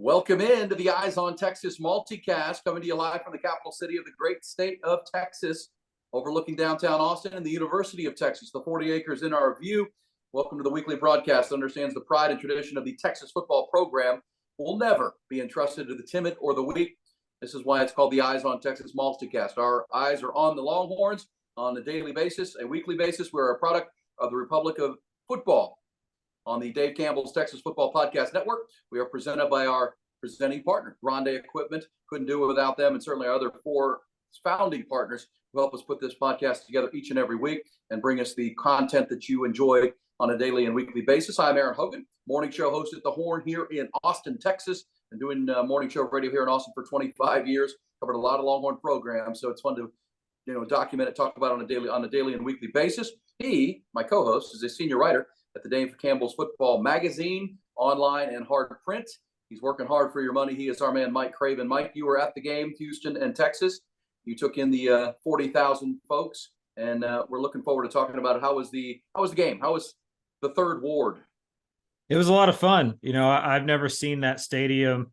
Welcome into the Eyes on Texas multicast, coming to you live from the capital city of the great state of Texas, overlooking downtown Austin and the University of Texas, the 40 acres in our view. Welcome to the weekly broadcast that understands the pride and tradition of the Texas football program will never be entrusted to the timid or the weak. This is why it's called the Eyes on Texas multicast. Our eyes are on the Longhorns on a daily basis, a weekly basis. We're a product of the Republic of Football. On the Dave Campbell's Texas Football Podcast Network, we are presented by our presenting partner, Grande Equipment. Couldn't do it without them, and certainly our other four founding partners who help us put this podcast together each and every week and bring us the content that you enjoy on a daily and weekly basis. I'm Aaron Hogan, morning show host at The Horn here in Austin, Texas, and doing morning show radio here in Austin for 25 years. Covered a lot of Longhorn programs, so it's fun to document it, talk about it on a daily and weekly basis. He, my co-host, is a senior writer at the Dave Campbell's Football Magazine, online and hard print. He's working hard for your money. He is our man, Mike Craven. Mike, you were at the game, Houston and Texas. You took in the 40,000 folks, and we're looking forward to talking about it. How was the game? How was the third ward? It was a lot of fun. I've never seen that stadium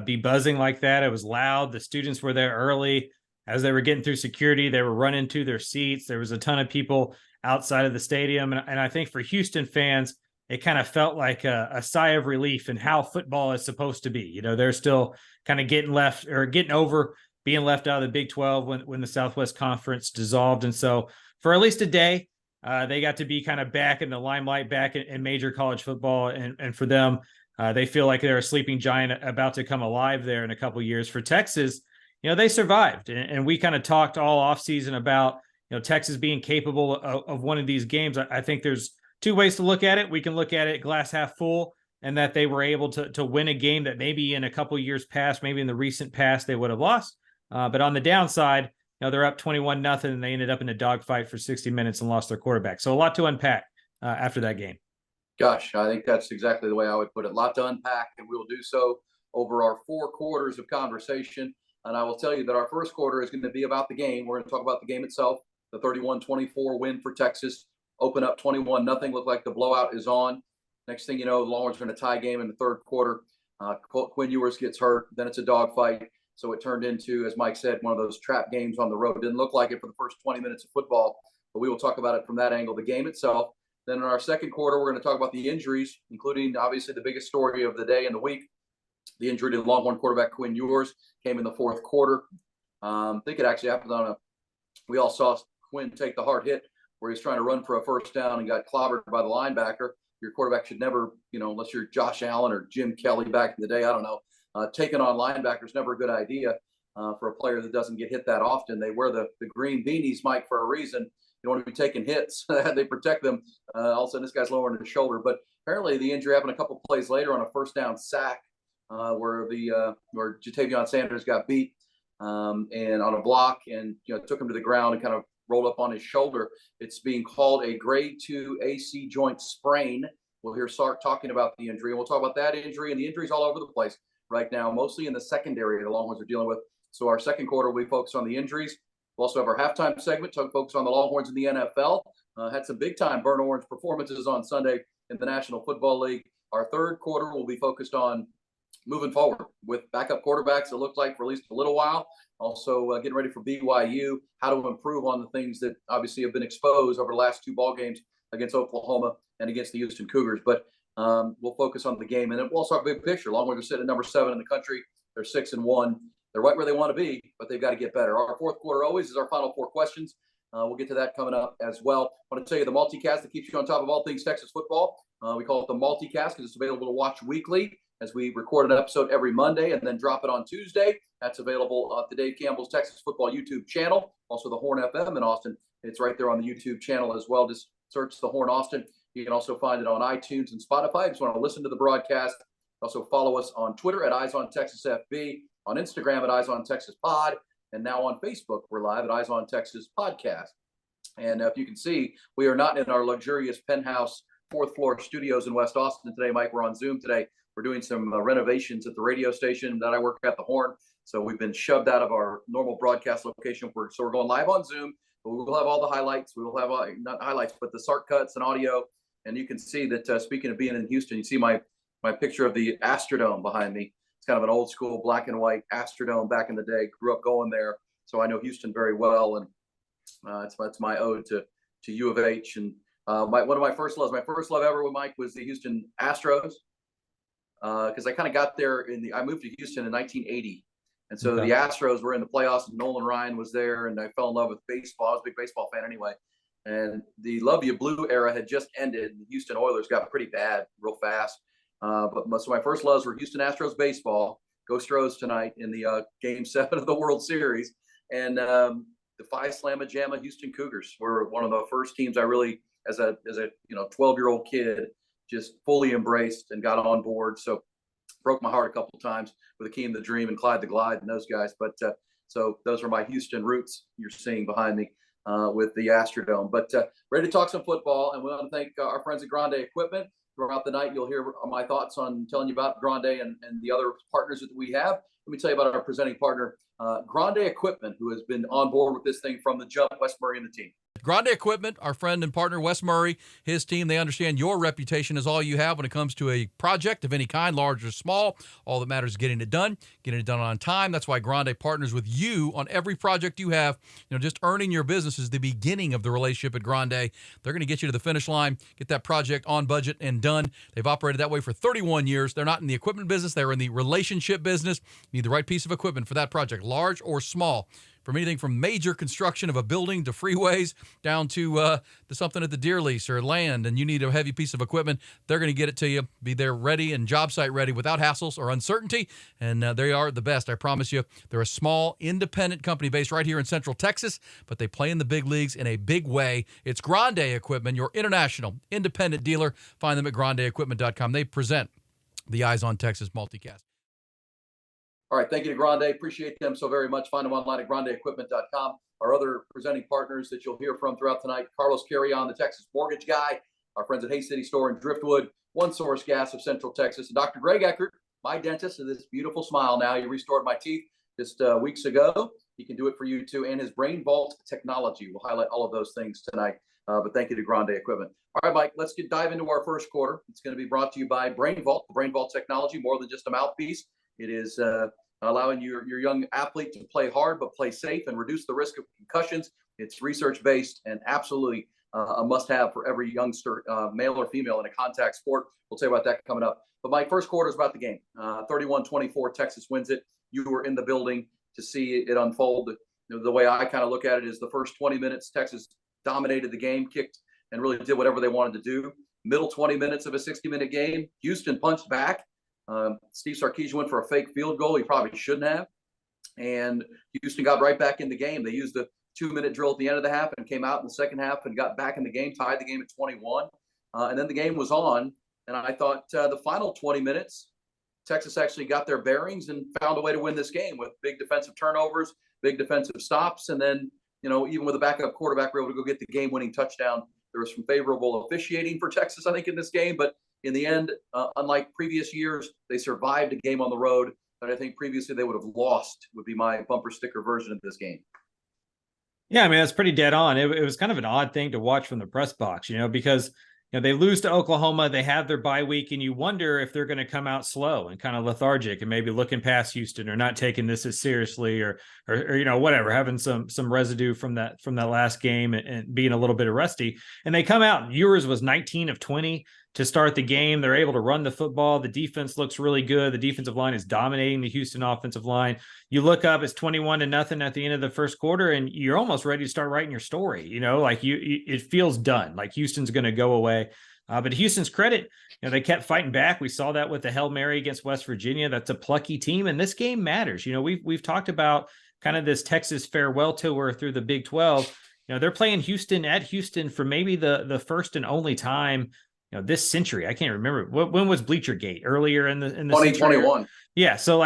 be buzzing like that. It was loud. The students were there early. As they were getting through security, they were running to their seats. There was a ton of people outside of the stadium. And I think for Houston fans, it kind of felt like a sigh of relief in how football is supposed to be. They're still kind of getting over being left out of the Big 12 when the Southwest Conference dissolved. And so for at least a day, they got to be kind of back in the limelight, back in major college football. And for them, they feel like they're a sleeping giant about to come alive there in a couple of years. For Texas, they survived. And we kind of talked all offseason about Texas being capable of one of these games. I think there's two ways to look at it. We can look at it glass half full, and that they were able to win a game that maybe in a couple of years past, maybe in the recent past, they would have lost. But on the downside, they're up 21-0, and they ended up in a dogfight for 60 minutes and lost their quarterback. So a lot to unpack after that game. Gosh, I think that's exactly the way I would put it. A lot to unpack, and we'll do so over our 4 quarters of conversation. And I will tell you that our first quarter is going to be about the game. We're going to talk about the game itself. The 31-24 win for Texas, open up 21-0. Look like the blowout is on. Next thing you know, the Longhorns are going to tie game in the third quarter. Quinn Ewers gets hurt. Then it's a dogfight. So it turned into, as Mike said, one of those trap games on the road. It didn't look like it for the first 20 minutes of football, but we will talk about it from that angle, the game itself. Then in our second quarter, we're going to talk about the injuries, including obviously the biggest story of the day and the week. The injury to Longhorn quarterback Quinn Ewers came in the fourth quarter. I think it actually happened we all saw Quinn take the hard hit where he's trying to run for a first down and got clobbered by the linebacker. Your quarterback should never, unless you're Josh Allen or Jim Kelly back in the day, I don't know, taking on linebackers, never a good idea for a player that doesn't get hit that often. They wear the green beanies, Mike, for a reason. You don't want to be taking hits. They protect them. All of a sudden, this guy's lowering his shoulder. But apparently the injury happened a couple plays later on a first down sack where Jatavion Sanders got beat and on a block and took him to the ground and kind of rolled up on his shoulder. It's being called a grade 2 AC joint sprain. We'll hear Sark talking about the injury, and we'll talk about that injury and the injuries all over the place right now, mostly in the secondary the Longhorns are dealing with. So our second quarter, we focus on the injuries. We'll also have our halftime segment to focus on the Longhorns in the NFL. Had some big-time burnt orange performances on Sunday in the National Football League. Our third quarter will be focused on moving forward with backup quarterbacks, it looked like, for at least a little while. Also getting ready for BYU, how to improve on the things that obviously have been exposed over the last 2 ball games against Oklahoma and against the Houston Cougars. But we'll focus on the game. And then we'll also have a big picture. Longhorns are sitting at number 7 in the country. They're 6-1. They're right where they want to be, but they've got to get better. Our fourth quarter always is our final 4 questions. We'll get to that coming up as well. I want to tell you the multicast that keeps you on top of all things Texas football. We call it the multicast because it's available to watch weekly as we record an episode every Monday and then drop it on Tuesday. That's available at the Dave Campbell's Texas Football YouTube channel. Also the Horn FM in Austin. It's right there on the YouTube channel as well. Just search the Horn Austin. You can also find it on iTunes and Spotify. If you just want to listen to the broadcast. Also follow us on Twitter at Eyes on Texas FB, on Instagram at Eyes on Texas Pod, and now on Facebook, we're live at Eyes on Texas Podcast. And if you can see, we are not in our luxurious penthouse 4th floor studios in West Austin today, Mike. We're on Zoom today. We're doing some renovations at the radio station that I work at, the Horn. So we've been shoved out of our normal broadcast location. So we're going live on Zoom. But we will have all the highlights. We will have, not highlights, but the Sark cuts and audio. And you can see that, speaking of being in Houston, you see my my picture of the Astrodome behind me. It's kind of an old school black and white Astrodome back in the day. Grew up going there, so I know Houston very well, and it's my ode to U of H. And one of my first love ever with Mike was the Houston Astros, because I kind of got there I moved to Houston in 1980. And so the Astros were in the playoffs, and Nolan Ryan was there, and I fell in love with baseball. I was a big baseball fan anyway. And the Love You Blue era had just ended. The Houston Oilers got pretty bad real fast. But most of my first loves were Houston Astros baseball. Go Stros tonight in the Game 7 of the World Series. And the Phi Slamma Jamma Houston Cougars were one of the first teams I really, as a 12-year-old kid, just fully embraced and got on board. So broke my heart a couple of times with Akeem the Dream and Clyde the Glide and those guys. But so those are my Houston roots you're seeing behind me with the Astrodome. But ready to talk some football, and we want to thank our friends at Grande Equipment. Throughout the night, you'll hear my thoughts on telling you about Grande and the other partners that we have. Let me tell you about our presenting partner, Grande Equipment, who has been on board with this thing from the jump, Wes Murray and the team. Grande Equipment, our friend and partner, Wes Murray, his team, they understand your reputation is all you have when it comes to a project of any kind, large or small. All that matters is getting it done on time. That's why Grande partners with you on every project you have. Just earning your business is the beginning of the relationship at Grande. They're going to get you to the finish line, get that project on budget and done. They've operated that way for 31 years. They're not in the equipment business. They're in the relationship business. You need the right piece of equipment for that project, large or small. From anything from major construction of a building to freeways down to something at the deer lease or land, and you need a heavy piece of equipment, they're going to get it to you. Be there ready and job site ready without hassles or uncertainty, and they are the best, I promise you. They're a small, independent company based right here in Central Texas, but they play in the big leagues in a big way. It's Grande Equipment, your international independent dealer. Find them at grandeequipment.com. They present the Eyes on Texas multicast. All right, thank you to Grande. Appreciate them so very much. Find them online at grandeequipment.com. Our other presenting partners that you'll hear from throughout tonight, Carlos Carrion, the Texas Mortgage Guy, our friends at Hay City Store in Driftwood, One Source Gas of Central Texas, and Dr. Greg Eckert, my dentist, with this beautiful smile now. He restored my teeth just weeks ago. He can do it for you too, and his Brain Vault technology. We'll highlight all of those things tonight, but thank you to Grande Equipment. All right, Mike, let's dive into our first quarter. It's going to be brought to you by Brain Vault. The Brain Vault technology, more than just a mouthpiece. It is allowing your young athlete to play hard but play safe and reduce the risk of concussions. It's research-based and absolutely a must-have for every youngster, male or female, in a contact sport. We'll tell you about that coming up. But my first quarter is about the game. 31-24, Texas wins it. You were in the building to see it unfold. The way I kind of look at it is the first 20 minutes, Texas dominated the game, kicked, and really did whatever they wanted to do. Middle 20 minutes of a 60-minute game, Houston punched back. Steve Sarkisian went for a fake field goal. He probably shouldn't have. And Houston got right back in the game. They used the 2-minute drill at the end of the half and came out in the second half and got back in the game, tied the game at 21. And then the game was on. And I thought the final 20 minutes, Texas actually got their bearings and found a way to win this game with big defensive turnovers, big defensive stops. And then, even with a backup quarterback, we were able to go get the game-winning touchdown. There was some favorable officiating for Texas, I think, in this game. But in the end, unlike previous years, they survived a game on the road that I think previously they would have lost, would be my bumper sticker version of this game. Yeah, I mean, that's pretty dead on. It was kind of an odd thing to watch from the press box, because they lose to Oklahoma, they have their bye week, and you wonder if they're going to come out slow and kind of lethargic and maybe looking past Houston or not taking this as seriously or whatever, having some residue from that last game and being a little bit rusty. And they come out, Ewers was 19 of 20 to start the game. They're able to run the football. The defense looks really good. The defensive line is dominating the Houston offensive line. You look up, it's 21-0 at the end of the first quarter, and you're almost ready to start writing your story. It feels done. Like Houston's going to go away. But to Houston's credit, they kept fighting back. We saw that with the Hail Mary against West Virginia. That's a plucky team, and this game matters. We've talked about kind of this Texas farewell tour through the Big 12. They're playing Houston at Houston for maybe the first and only time this century. I can't remember when was Bleachergate, earlier in the 2021. Yeah. So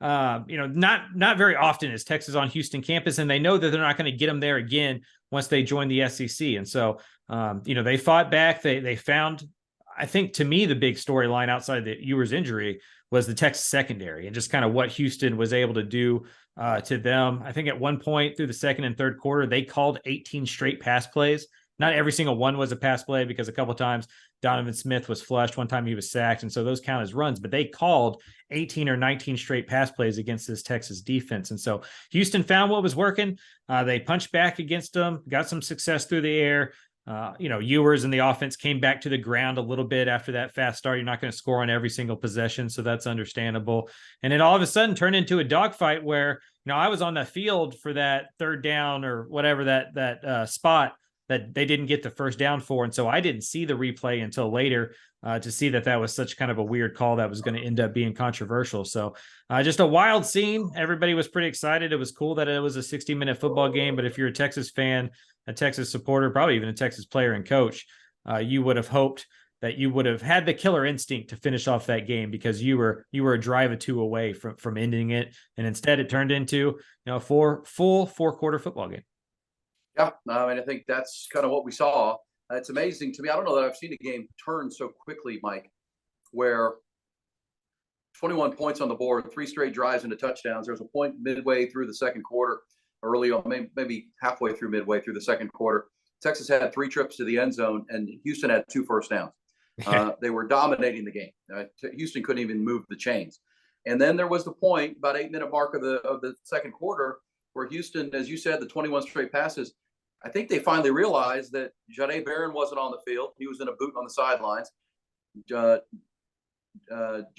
not very often is Texas on Houston campus, and they know that they're not going to get them there again once they join the SEC. And so, they fought back. They found, I think, to me, the big storyline outside the Ewers injury was the Texas secondary and just kind of what Houston was able to do to them. I think at one point through the second and third quarter, they called 18 straight pass plays Not every single one was a pass play, because a couple of times Donovan Smith was flushed. One time he was sacked. And so those count as runs, but they called 18 or 19 straight pass plays against this Texas defense. And so Houston found what was working. They punched back against them, got some success through the air. Ewers and the offense came back to the ground a little bit after that fast start. You're not going to score on every single possession, so that's understandable. And it all of a sudden turned into a dogfight where, I was on the field for that third down or whatever that spot that they didn't get the first down for. And so I didn't see the replay until later to see that was such kind of a weird call that was going to end up being controversial. So just a wild scene. Everybody was pretty excited. It was cool that it was a 60-minute football game. But if you're a Texas fan, a Texas supporter, probably even a Texas player and coach, you would have hoped that you would have had the killer instinct to finish off that game, because you were a drive or two away from ending it. And instead it turned into, a full 4-quarter football game. Yeah, I think that's kind of what we saw. It's amazing to me. I don't know that I've seen a game turn so quickly, Mike, where 21 points on the board, 3 straight drives into touchdowns. There was a point midway through the second quarter, early on, maybe halfway through, midway through the second quarter. Texas had 3 trips to the end zone, and Houston had 2 first downs. They were dominating the game. Houston couldn't even move the chains. And then there was the point, about 8-minute mark of the second quarter, where Houston, as you said, the 21 straight passes, I think they finally realized that Jahdae Barron wasn't on the field. He was in a boot on the sidelines. Jalen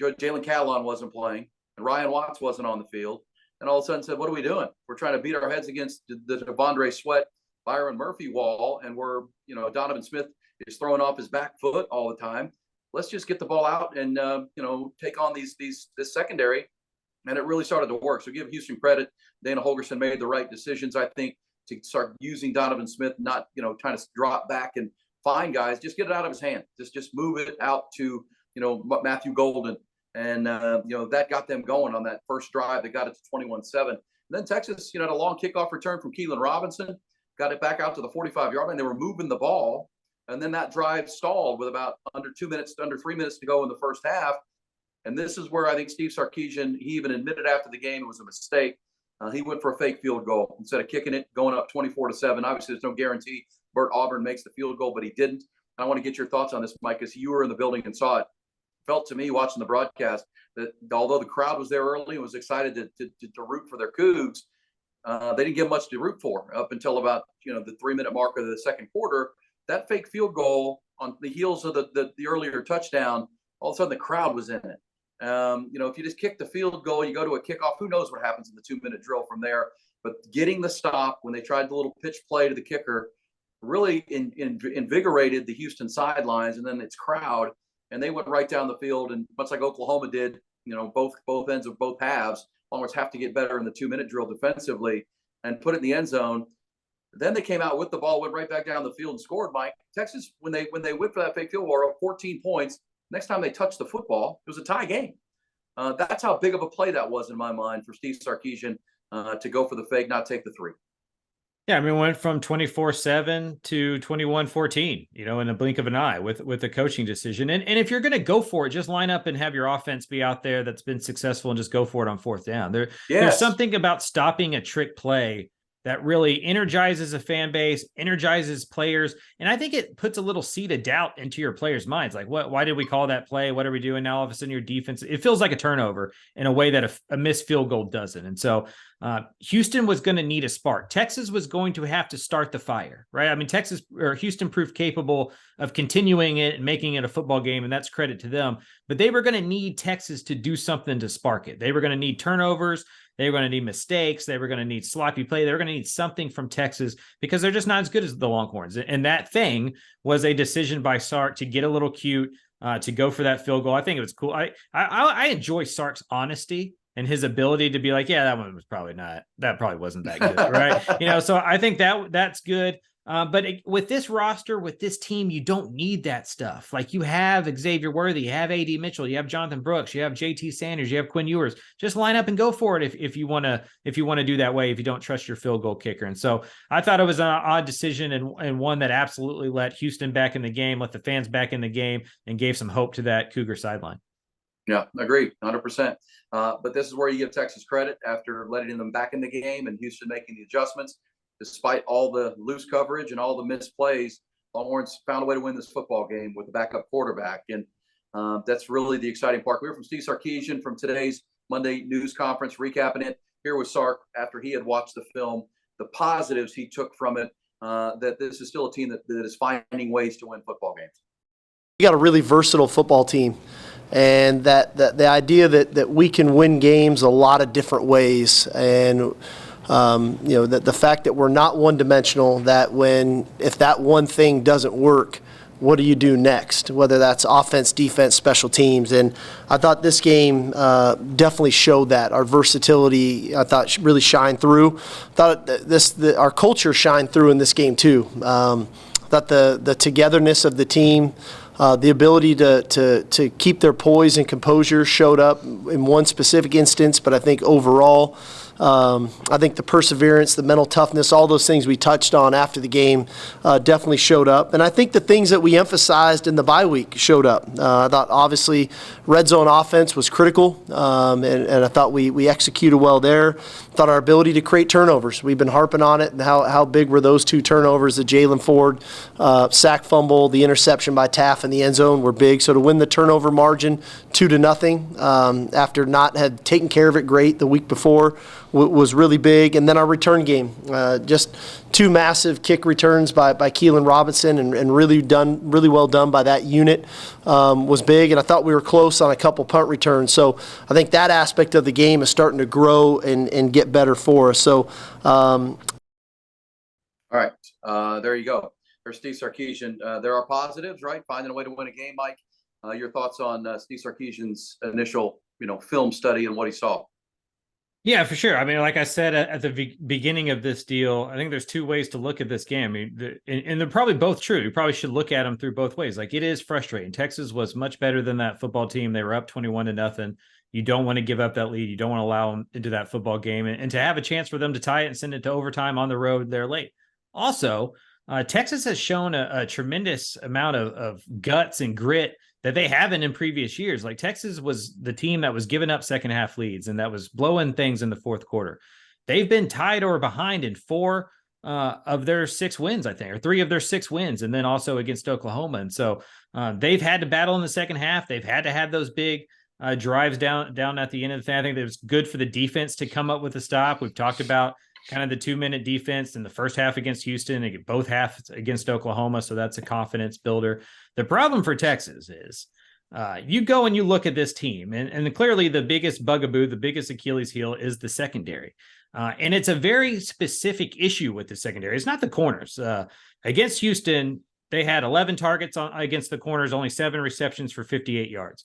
Catalon wasn't playing, and Ryan Watts wasn't on the field. And all of a sudden said, what are we doing? We're trying to beat our heads against the Devondre Sweat, Byron Murphy wall, and we're, Donovan Smith is throwing off his back foot all the time. Let's just get the ball out and, take on this secondary. And it really started to work. So give Houston credit. Dana Holgorsen made the right decisions, I think, to start using Donovan Smith, not, trying to drop back and find guys, just get it out of his hand. Just move it out to, Matthew Golden. And, that got them going on that first drive. They got it to 21-7. And then Texas, had a long kickoff return from Keelan Robinson, got it back out to the 45-yard line. They were moving the ball. And then that drive stalled with about under 3 minutes to go in the first half. And this is where I think Steve Sarkisian, he even admitted after the game it was a mistake. He went for a fake field goal instead of kicking it, going up 24-7. Obviously, there's no guarantee Bert Auburn makes the field goal, but he didn't. I want to get your thoughts on this, Mike, because you were in the building and saw it. Felt to me watching the broadcast that although the crowd was there early and was excited to root for their Cougs, they didn't get much to root for up until about the 3-minute mark of the second quarter. That fake field goal on the heels of the earlier touchdown, all of a sudden the crowd was in it. If you just kick the field goal, you go to a kickoff, who knows what happens in the 2-minute drill from there. But getting the stop when they tried the little pitch play to the kicker really invigorated the Houston sidelines and then its crowd. And they went right down the field. And much like Oklahoma did, both ends of both halves, Longhorns have to get better in the 2-minute drill defensively and put it in the end zone. Then they came out with the ball, went right back down the field and scored, Mike. Texas, when they went for that fake field goal, up 14 points. Next time they touched the football, it was a tie game. That's how big of a play that was in my mind for Steve Sarkisian to go for the fake, not take the 3. Yeah, I mean, went from 24-7 to 21-14, in a blink of an eye with a coaching decision. And if you're going to go for it, just line up and have your offense be out there that's been successful and just go for it on 4th down. There's something about stopping a trick play that really energizes a fan base, energizes players. And I think it puts a little seed of doubt into your players' minds. Like, why did we call that play? What are we doing now? All of a sudden your defense, it feels like a turnover in a way that a missed field goal doesn't. And so Houston was going to need a spark. Texas was going to have to start the fire, right? I mean, Houston proved capable of continuing it and making it a football game, and that's credit to them. But they were going to need Texas to do something to spark it. They were going to need turnovers. They were going to need mistakes. They were going to need sloppy play. They were going to need something from Texas because they're just not as good as the Longhorns. And that thing was a decision by Sark to get a little cute, to go for that field goal. I think it was cool. I enjoy Sark's honesty and his ability to be like, yeah, that probably wasn't that good, right? So I think that's good. But with this roster, with this team, you don't need that stuff. Like you have Xavier Worthy, you have A.D. Mitchell, you have Jonathan Brooks, you have J.T. Sanders, you have Quinn Ewers. Just line up and go for it if you want to do that way, if you don't trust your field goal kicker. And so I thought it was an odd decision and one that absolutely let Houston back in the game, let the fans back in the game, and gave some hope to that Cougar sideline. Yeah, agreed, 100%. But this is where you give Texas credit after letting them back in the game and Houston making the adjustments. Despite all the loose coverage and all the missed plays, Longhorns found a way to win this football game with a backup quarterback, and that's really the exciting part. We heard from Steve Sarkisian from today's Monday news conference recapping it. Here was Sark after he had watched the film, the positives he took from it, that this is still a team that is finding ways to win football games. We got a really versatile football team, and that the idea that we can win games a lot of different ways, and the fact that we're not one-dimensional, that if that one thing doesn't work, what do you do next, whether that's offense, defense, special teams. And I thought this game definitely showed that. Our versatility, I thought, really shined through. I thought our culture shined through in this game too. I thought the togetherness of the team, the ability to keep their poise and composure showed up in one specific instance, but I think overall, I think the perseverance, the mental toughness, all those things we touched on after the game definitely showed up. And I think the things that we emphasized in the bye week showed up. I thought obviously red zone offense was critical, and I thought we executed well there. I thought our ability to create turnovers, we've been harping on it, and how big were those two turnovers, the Jalen Ford sack fumble, the interception by Taff in the end zone were big. So to win the turnover margin 2-0 after not had taken care of it great the week before was really big. And then our return game, just two massive kick returns by Keelan Robinson, and really well done by that unit, was big. And I thought we were close on a couple punt returns. So I think that aspect of the game is starting to grow and get better for us. So, all right, there you go. There's Steve Sarkisian. There are positives, right? Finding a way to win a game, Mike. Your thoughts on Steve Sarkisian's initial, film study and what he saw? Yeah, for sure. I mean, like I said at the beginning of this deal, I think there's two ways to look at this game. I mean, and they're probably both true. You probably should look at them through both ways. Like, it is frustrating. Texas was much better than that football team. They were up 21-0. You don't want to give up that lead. You don't want to allow them into that football game, and to have a chance for them to tie it and send it to overtime on the road, they're late. Also, Texas has shown a tremendous amount of guts and grit that they haven't in previous years. Like, Texas was the team that was giving up second half leads and that was blowing things in the fourth quarter. They've been tied or behind in 4 of their 6 wins, I think, or 3 of their 6 wins, and then also against Oklahoma. And so they've had to battle in the second half. They've had to have those big drives down at the end of the thing. I think it was good for the defense to come up with a stop. We've talked about kind of the 2-minute defense in the first half against Houston, and both halves against Oklahoma. So that's a confidence builder. The problem for Texas is you go and you look at this team, and clearly the biggest bugaboo, the biggest Achilles heel is the secondary. And it's a very specific issue with the secondary. It's not the corners. Against Houston, they had 11 targets against the corners, only 7 receptions for 58 yards.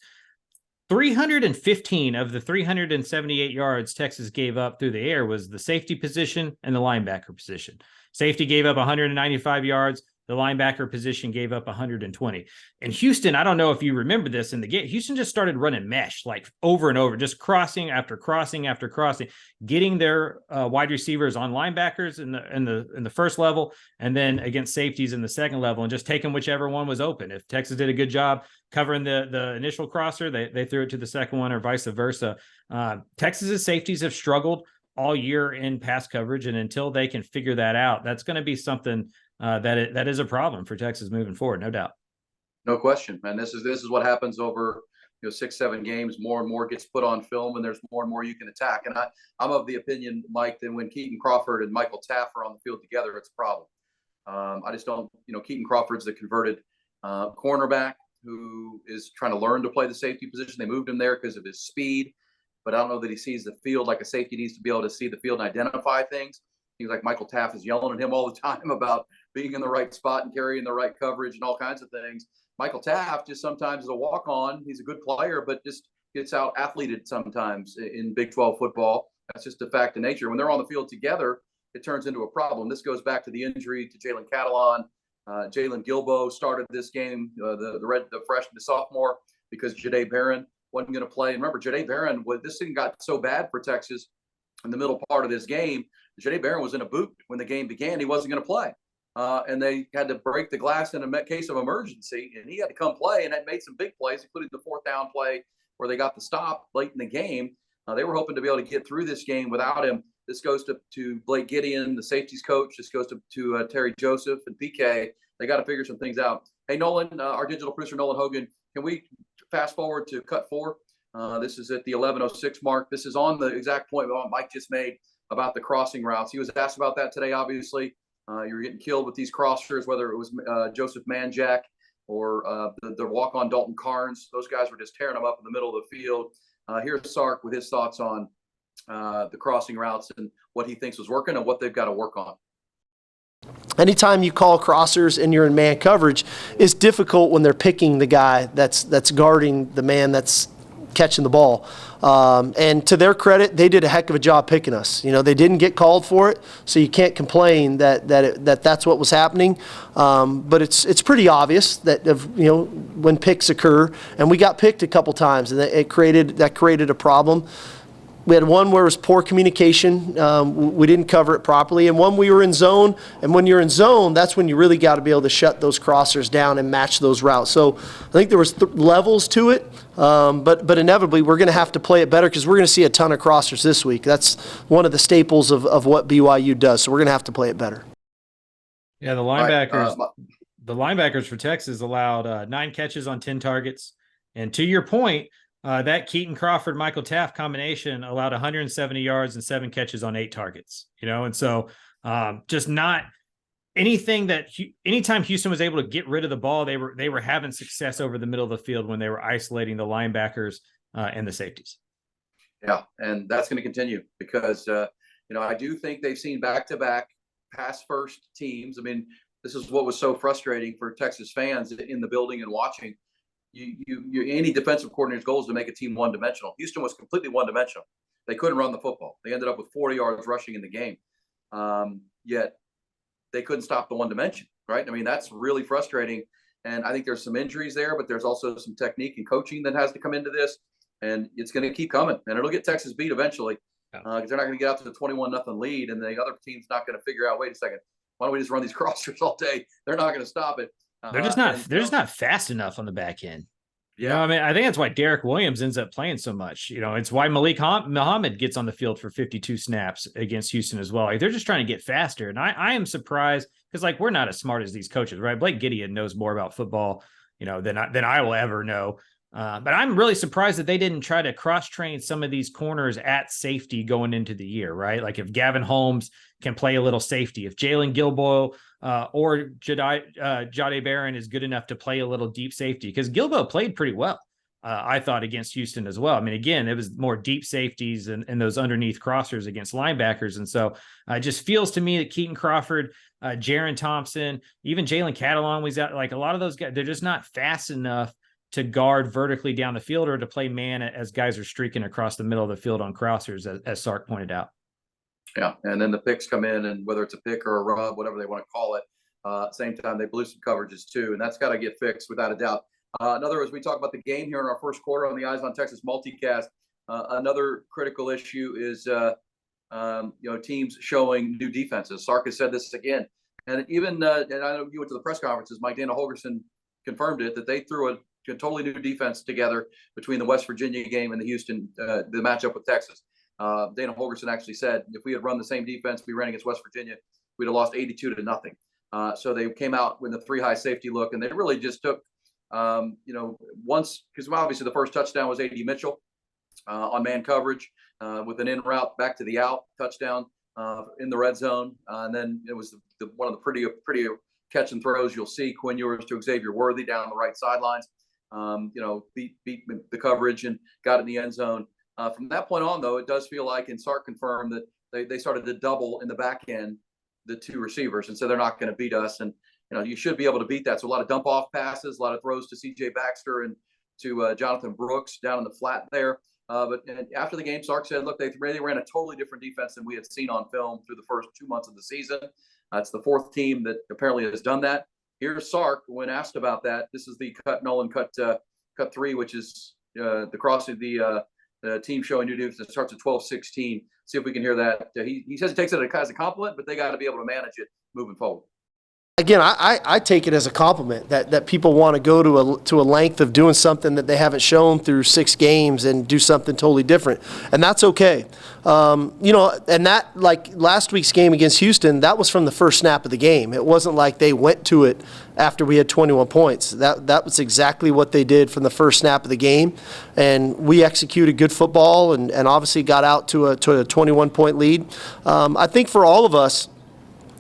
315 of the 378 yards Texas gave up through the air was the safety position and the linebacker position. Safety gave up 195 yards. The linebacker position gave up 120. And Houston, I don't know if you remember this in the game, Houston just started running mesh like over and over, just crossing after crossing after crossing, getting their wide receivers on linebackers in the first level, and then against safeties in the second level, and just taking whichever one was open. If Texas did a good job covering the initial crosser, they threw it to the second one, or vice versa. Texas's safeties have struggled all year in pass coverage, and until they can figure that out, that's going to be something that is a problem for Texas moving forward, no doubt. No question, man. This is what happens over 6-7 games. More and more gets put on film, and there's more and more you can attack. And I'm of the opinion, Mike, that when Keaton Crawford and Michael Taff are on the field together, it's a problem. I just don't. Keaton Crawford's the converted cornerback who is trying to learn to play the safety position. They moved him there because of his speed, but I don't know that he sees the field like a safety needs to be able to see the field and identify things. Seems like Michael Taff is yelling at him all the time about being in the right spot and carrying the right coverage and all kinds of things. Michael Taff just sometimes is a walk-on. He's a good player, but just gets out-athleted sometimes in Big 12 football. That's just a fact of nature. When they're on the field together, it turns into a problem. This goes back to the injury to Jalen Catalon. Jalen Gilbo started this game, the freshman, the sophomore, because Jahdae Barron wasn't going to play. And remember, Jahdae Barron, this thing got so bad for Texas in the middle part of this game. Jahdae Barron was in a boot when the game began. He wasn't going to play. And they had to break the glass in a case of emergency, and he had to come play, and had made some big plays, including the 4th down play where they got the stop late in the game. They were hoping to be able to get through this game without him. This goes to Blake Gideon, the safeties coach. This goes to Terry Joseph and PK. They got to figure some things out. Hey, Nolan, our digital producer, Nolan Hogan, can we fast forward to cut 4? This is at the 11:06 mark. This is on the exact point that Mike just made about the crossing routes. He was asked about that today, obviously. You were getting killed with these crossers, whether it was Joseph Manjack or the walk-on Dalton Carnes. Those guys were just tearing them up in the middle of the field. Here's Sark with his thoughts on the crossing routes and what he thinks was working and what they've got to work on. Anytime you call crossers and you're in man coverage, it's difficult when they're picking the guy that's guarding the man that's catching the ball. And to their credit, they did a heck of a job picking us. You know, they didn't get called for it, so you can't complain that's what was happening. But it's pretty obvious that when picks occur, and we got picked a couple times, and that created a problem. We had one where it was poor communication. We didn't cover it properly. And one we were in zone. And when you're in zone, that's when you really got to be able to shut those crossers down and match those routes. So I think there was levels to it. But inevitably, we're going to have to play it better because we're going to see a ton of crossers this week. That's one of the staples of what BYU does. So we're going to have to play it better. Yeah, the linebackers for Texas allowed 9 catches on 10 targets. And to your point, that Keaton Crawford, Michael Taft combination allowed 170 yards and 7 catches on 8 targets, and so just not anything anytime Houston was able to get rid of the ball, they were having success over the middle of the field when they were isolating the linebackers and the safeties. Yeah. And that's going to continue because, I do think they've seen back-to-back pass first teams. I mean, this is what was so frustrating for Texas fans in the building and watching. Any defensive coordinator's goal is to make a team one-dimensional. Houston was completely one-dimensional. They couldn't run the football. They ended up with 40 yards rushing in the game. Yet they couldn't stop the one dimension, right? I mean, that's really frustrating. And I think there's some injuries there, but there's also some technique and coaching that has to come into this. And it's going to keep coming. And it'll get Texas beat eventually because they're not going to get out to the 21-0 lead. And the other team's not going to figure out, wait a second, why don't we just run these crossers all day? They're not going to stop it. They're just not fast enough on the back end. Yeah. I mean, I think that's why Derek Williams ends up playing so much. It's why Malik Muhammad gets on the field for 52 snaps against Houston as well. Like, they're just trying to get faster. And I am surprised because, we're not as smart as these coaches, right? Blake Gideon knows more about football, than I will ever know. But I'm really surprised that they didn't try to cross-train some of these corners at safety going into the year, right? Like, if Gavin Holmes can play a little safety, if Jalen Gilboa or Jade Barron is good enough to play a little deep safety, because Gilboa played pretty well, I thought, against Houston as well. I mean, again, it was more deep safeties and those underneath crossers against linebackers. And so it just feels to me that Keaton Crawford, Jaron Thompson, even Jalen Catalon was out. Like, a lot of those guys, they're just not fast enough to guard vertically down the field or to play man as guys are streaking across the middle of the field on crossers, as Sark pointed out. Yeah, and then the picks come in, and whether it's a pick or a rub, whatever they want to call it, same time they blew some coverages too, and that's got to get fixed without a doubt. Another, as we talk about the game here in our first quarter on the Eyes on Texas multicast, another critical issue is teams showing new defenses. Sark has said this again, and even and I know you went to the press conferences. Mike Dana Holgerson confirmed it that they threw a totally new defense together between the West Virginia game and the Houston the matchup with Texas. Dana Holgerson actually said if we had run the same defense we ran against West Virginia, we'd have lost 82-0. So they came out with a 3-high safety look, and they really just took, once, because obviously the first touchdown was A.D. Mitchell on man coverage with an in route back to the out touchdown in the red zone. And then it was one of the prettier catch and throws you'll see. Quinn Ewers to Xavier Worthy down the right sidelines. Beat the coverage and got in the end zone. From that point on, though, it does feel like, and Sark confirmed that they started to double in the back end, the two receivers, and so they're not going to beat us. And you should be able to beat that. So a lot of dump off passes, a lot of throws to C.J. Baxter and to Jonathan Brooks down in the flat there. But after the game, Sark said, look, they really ran a totally different defense than we had seen on film through the first 2 months of the season. It's the fourth team that apparently has done that. Here's Sark when asked about that. This is the cut 3, which is the crossing the team showing new defense. It starts at 12-16. See if we can hear that. He says he takes it as a compliment, but they got to be able to manage it moving forward. again, I take it as a compliment that people want to go to a length of doing something that they haven't shown through 6 games and do something totally different, and that's okay. And that, like last week's game against Houston, that was from the first snap of the game. It wasn't like they went to it after we had 21 points. That was exactly what they did from the first snap of the game, and we executed good football and obviously got out to a 21-point lead. I think for all of us,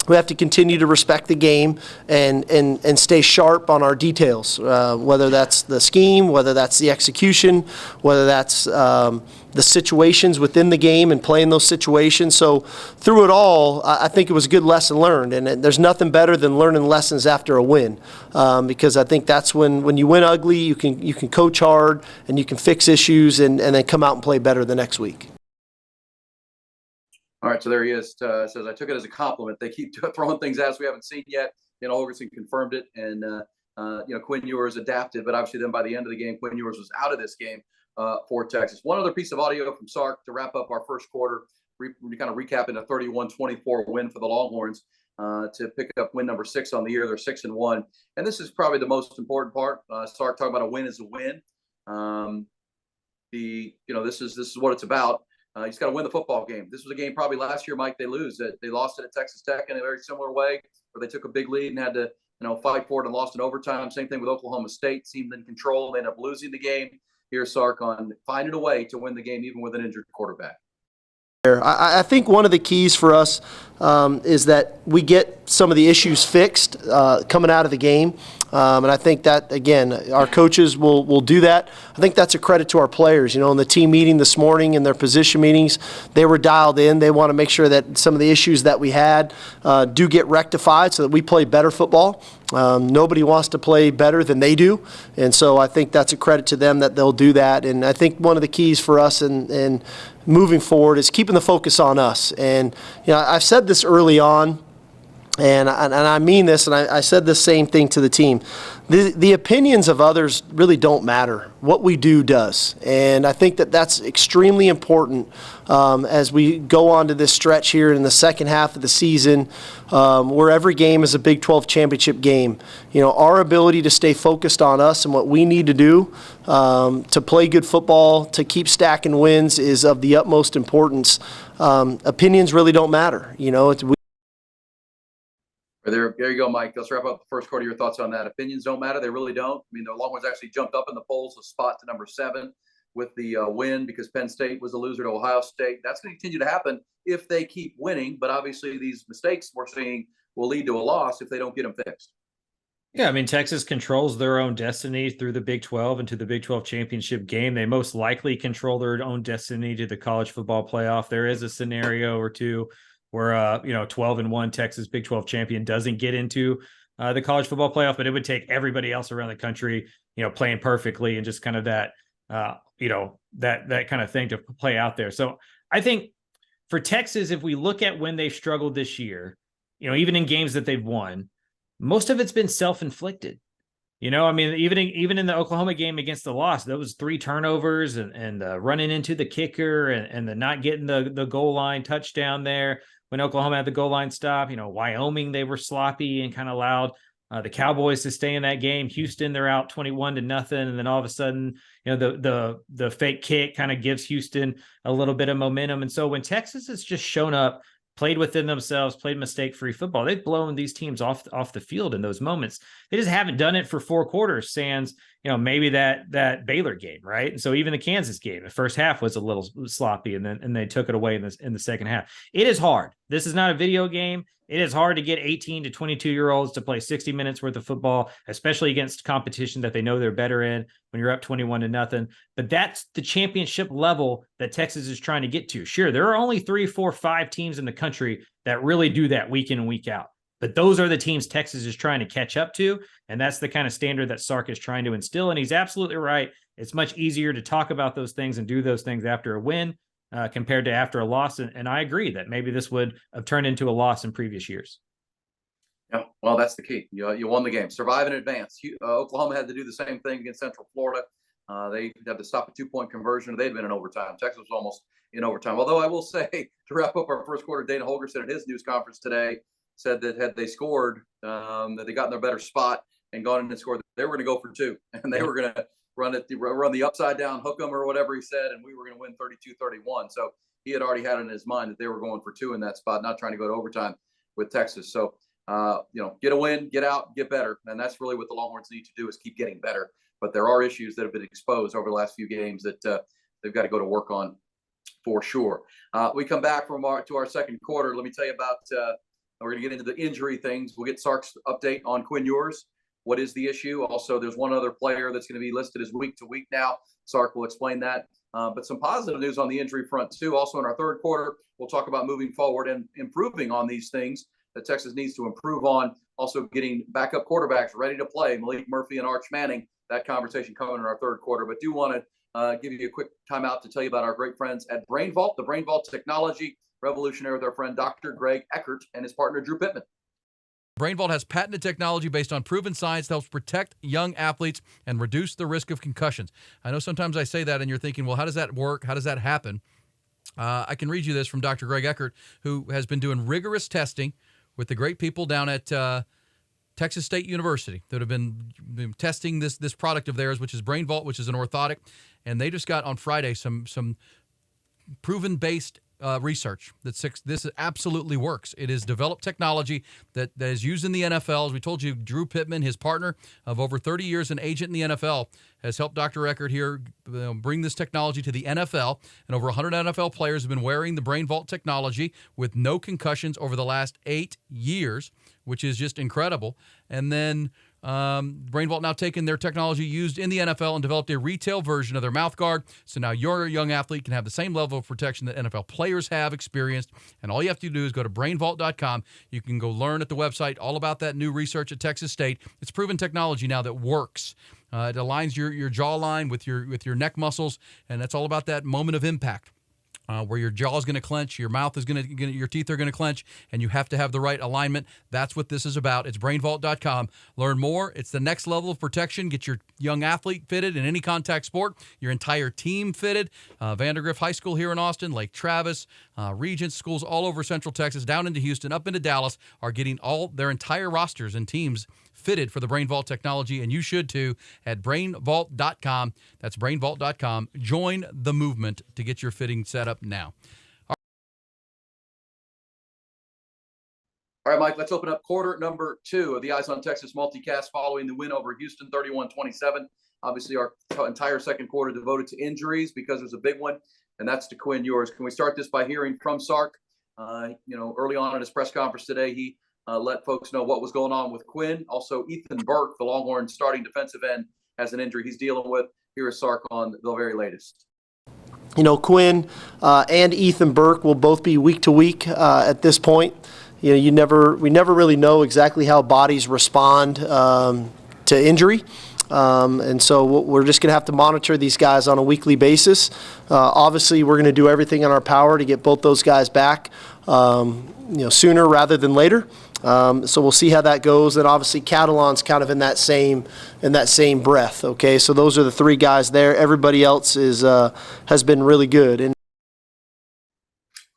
we have to continue to respect the game and stay sharp on our details, whether that's the scheme, whether that's the execution, whether that's the situations within the game and playing those situations. So through it all, I think it was a good lesson learned. And there's nothing better than learning lessons after a win, because I think that's when you win ugly, you can coach hard and you can fix issues and then come out and play better the next week. All right, so there he is. Says, I took it as a compliment. They keep throwing things at us we haven't seen yet. Holgorsen confirmed it, and Quinn Ewers adapted, but obviously then by the end of the game, Quinn Ewers was out of this game for Texas. One other piece of audio from Sark to wrap up our first quarter, kind of recapping a 31-24 win for the Longhorns to pick up win number 6 on the year. They're 6-1, and this is probably the most important part. Sark talking about a win is a win. This is what it's about. You just got to win the football game. This was a game probably last year, Mike, they lose. They lost it at Texas Tech in a very similar way, where they took a big lead and had to fight for it and lost in overtime. Same thing with Oklahoma State. Seemed in control. They ended up losing the game. Here's Sark on finding a way to win the game even with an injured quarterback. I think one of the keys for us is that we get some of the issues fixed coming out of the game. And I think that, again, our coaches will do that. I think that's a credit to our players. In the team meeting this morning and their position meetings, they were dialed in. They want to make sure that some of the issues that we had do get rectified so that we play better football. Nobody wants to play better than they do. And so I think that's a credit to them that they'll do that. And I think one of the keys for us in moving forward is keeping the focus on us. And I've said this early on, and I mean this, and I said the same thing to the team. The opinions of others really don't matter. What we do does. And I think that that's extremely important as we go on to this stretch here in the second half of the season, where every game is a Big 12 championship game. Our ability to stay focused on us and what we need to do to play good football, to keep stacking wins is of the utmost importance. Opinions really don't matter. There you go, Mike. Let's wrap up the first quarter. Your thoughts on that? Opinions don't matter. They really don't. I mean, the Longhorns actually jumped up in the polls, a spot to number 7 with the win because Penn State was a loser to Ohio State. That's going to continue to happen if they keep winning. But obviously, these mistakes we're seeing will lead to a loss if they don't get them fixed. Yeah, I mean, Texas controls their own destiny through the Big 12 and to the Big 12 championship game. They most likely control their own destiny to the college football playoff. There is a scenario or two where 12-1 Texas Big 12 champion doesn't get into the college football playoff, but it would take everybody else around the country, playing perfectly and just kind of that, that kind of thing to play out there. So I think for Texas, if we look at when they've struggled this year, even in games that they've won, most of it's been self-inflicted. I mean, even in the Oklahoma game against the loss, those 3 turnovers and running into the kicker and the not getting the goal line touchdown there when Oklahoma had the goal line stop. Wyoming, they were sloppy and kind of allowed the Cowboys to stay in that game. Houston, they're out 21-0, and then all of a sudden, the fake kick kind of gives Houston a little bit of momentum. And so when Texas has just shown up, played within themselves, played mistake-free football, they've blown these teams off the field in those moments. They just haven't done it for 4 quarters, sans maybe that Baylor game, right? And so even the Kansas game, the first half was a little sloppy, and they took it away in the second half. It is hard. This is not a video game. It is hard to get 18 to 22-year-olds to play 60 minutes worth of football, especially against competition that they know they're better in when you're up 21-0. But that's the championship level that Texas is trying to get to. Sure, there are only 3, 4, 5 teams in the country that really do that week in and week out. But those are the teams Texas is trying to catch up to, and that's the kind of standard that Sark is trying to instill. And he's absolutely right. It's much easier to talk about those things and do those things after a win compared to after a loss. And I agree that maybe this would have turned into a loss in previous years. Yeah, well, that's the key. You won the game. Survive in advance. Oklahoma had to do the same thing against Central Florida. They had to stop a 2-point conversion. They'd been in overtime. Texas was almost in overtime. Although I will say, to wrap up our first quarter, Dana Holgorsen at his news conference today, said that had they scored, that they got in a better spot and gone in and scored, they were going to go for two, and they were going to run the upside down hook 'em or whatever he said, and we were going to win 32-31. So he had already had in his mind that they were going for two in that spot, not trying to go to overtime with Texas. So, get a win, get out, get better. And that's really what the Longhorns need to do, is keep getting better. But there are issues that have been exposed over the last few games that they've got to go to work on for sure. We come back to our second quarter. Let me tell you about, we're going to get into the injury things. We'll get Sark's update on Quinn Ewers. What is the issue? Also, there's one other player that's going to be listed as week to week now. Sark will explain that. But some positive news on the injury front, too. Also, in our third quarter, we'll talk about moving forward and improving on these things that Texas needs to improve on. Also, getting backup quarterbacks ready to play, Malik Murphy and Arch Manning. That conversation coming in our third quarter. But do want to give you a quick timeout to tell you about our great friends at Brain Vault. The Brain Vault technology, revolutionary, with our friend Dr. Greg Eckert and his partner Drew Pittman. Brain Vault has patented technology based on proven science that helps protect young athletes and reduce the risk of concussions. I know sometimes I say that and you're thinking, well, how does that work? How does that happen? I can read you this from Dr. Greg Eckert, who has been doing rigorous testing with the great people down at Texas State University that have been testing this product of theirs, which is Brain Vault, which is an orthotic. And they just got on Friday some proven-based research that this absolutely works. It is developed technology that is used in the NFL. As we told you, Drew Pittman, his partner of over 30 years, an agent in the NFL, has helped Dr. Eckert here bring this technology to the NFL. And over 100 NFL players have been wearing the Brain Vault technology with no concussions over the last 8 years, which is just incredible. And then Brain Vault now taken their technology used in the NFL and developed a retail version of their mouth guard. So now your young athlete can have the same level of protection that NFL players have experienced. And all you have to do is go to brainvault.com. You can go learn at the website all about that new research at Texas State. It's proven technology now that works. It aligns your jawline with your neck muscles, and that's all about that moment of impact. Where your jaw is going to clench, your mouth is your teeth are going to clench, and you have to have the right alignment. That's what this is about. It's brainvault.com. Learn more. It's the next level of protection. Get your young athlete fitted in any contact sport, your entire team fitted. Vandergrift High School here in Austin, Lake Travis, Regents, schools all over Central Texas, down into Houston, up into Dallas, are getting all their entire rosters and teams fitted for the Brain Vault technology, and you should too at brainvault.com. That's brainvault.com. Join the movement to get your fitting set up now. All right, Mike, let's open up quarter number 2 of the Eyes on Texas multicast following the win over Houston 31-27. Obviously, our entire second quarter devoted to injuries because there's a big one, and that's to Quinn Ewers. Can we start this by hearing from Sark? Early on in his press conference today, he let folks know what was going on with Quinn. Also, Ethan Burke, the Longhorns starting defensive end, has an injury he's dealing with. Here is Sark on the very latest. Quinn and Ethan Burke will both be week to week at this point. We never really know exactly how bodies respond to injury. And so we're just going to have to monitor these guys on a weekly basis. Obviously, we're going to do everything in our power to get both those guys back sooner rather than later. So we'll see how that goes. And obviously, Catalon's kind of in that same breath. Okay, so those are the 3 guys there. Everybody else has been really good. And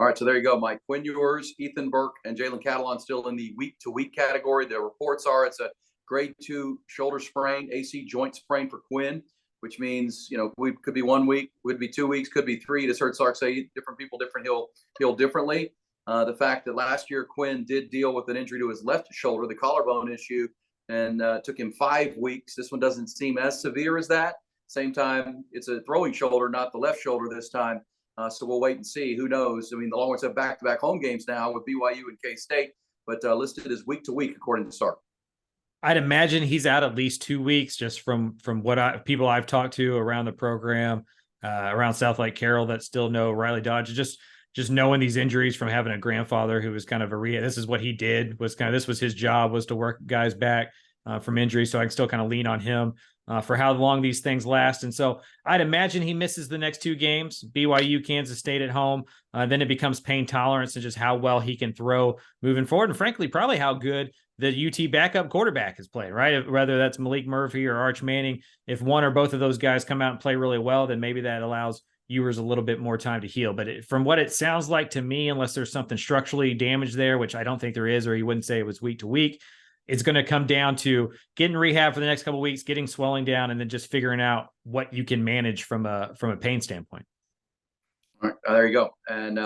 all right, so there you go, Mike. Quinn Ewers, Ethan Burke, and Jalen Catalon still in the week-to-week category. The reports are it's a grade 2 shoulder sprain, AC joint sprain for Quinn, which means, we could be 1 week, would be 2 weeks, could be 3. Just heard Sark say different people, heal differently. The fact that last year Quinn did deal with an injury to his left shoulder, the collarbone issue, and took him 5 weeks. This one doesn't seem as severe as that. Same time, it's a throwing shoulder, not the left shoulder this time. So we'll wait and see. Who knows? I mean, the Longhorns have back-to-back home games now with BYU and K-State, but listed as week-to-week according to Sark. I'd imagine he's out at least 2 weeks, just from what people I've talked to around the program, around South Lake Carroll that still know Riley Dodge. Just knowing these injuries from having a grandfather who was kind of this is what he did, this was his job, was to work guys back from injury. So I can still kind of lean on him for how long these things last. And so I'd imagine he misses the next 2 games, BYU, Kansas State at home. Then it becomes pain tolerance and just how well he can throw moving forward. And frankly, probably how good the UT backup quarterback is playing, right? Whether that's Malik Murphy or Arch Manning, if one or both of those guys come out and play really well, then maybe that allows Ewers a little bit more time to heal. But from what it sounds like to me, unless there's something structurally damaged there, which I don't think there is, or you wouldn't say it was week to week, it's going to come down to getting rehab for the next couple of weeks, getting swelling down, and then just figuring out what you can manage from a pain standpoint. All right, there you go. And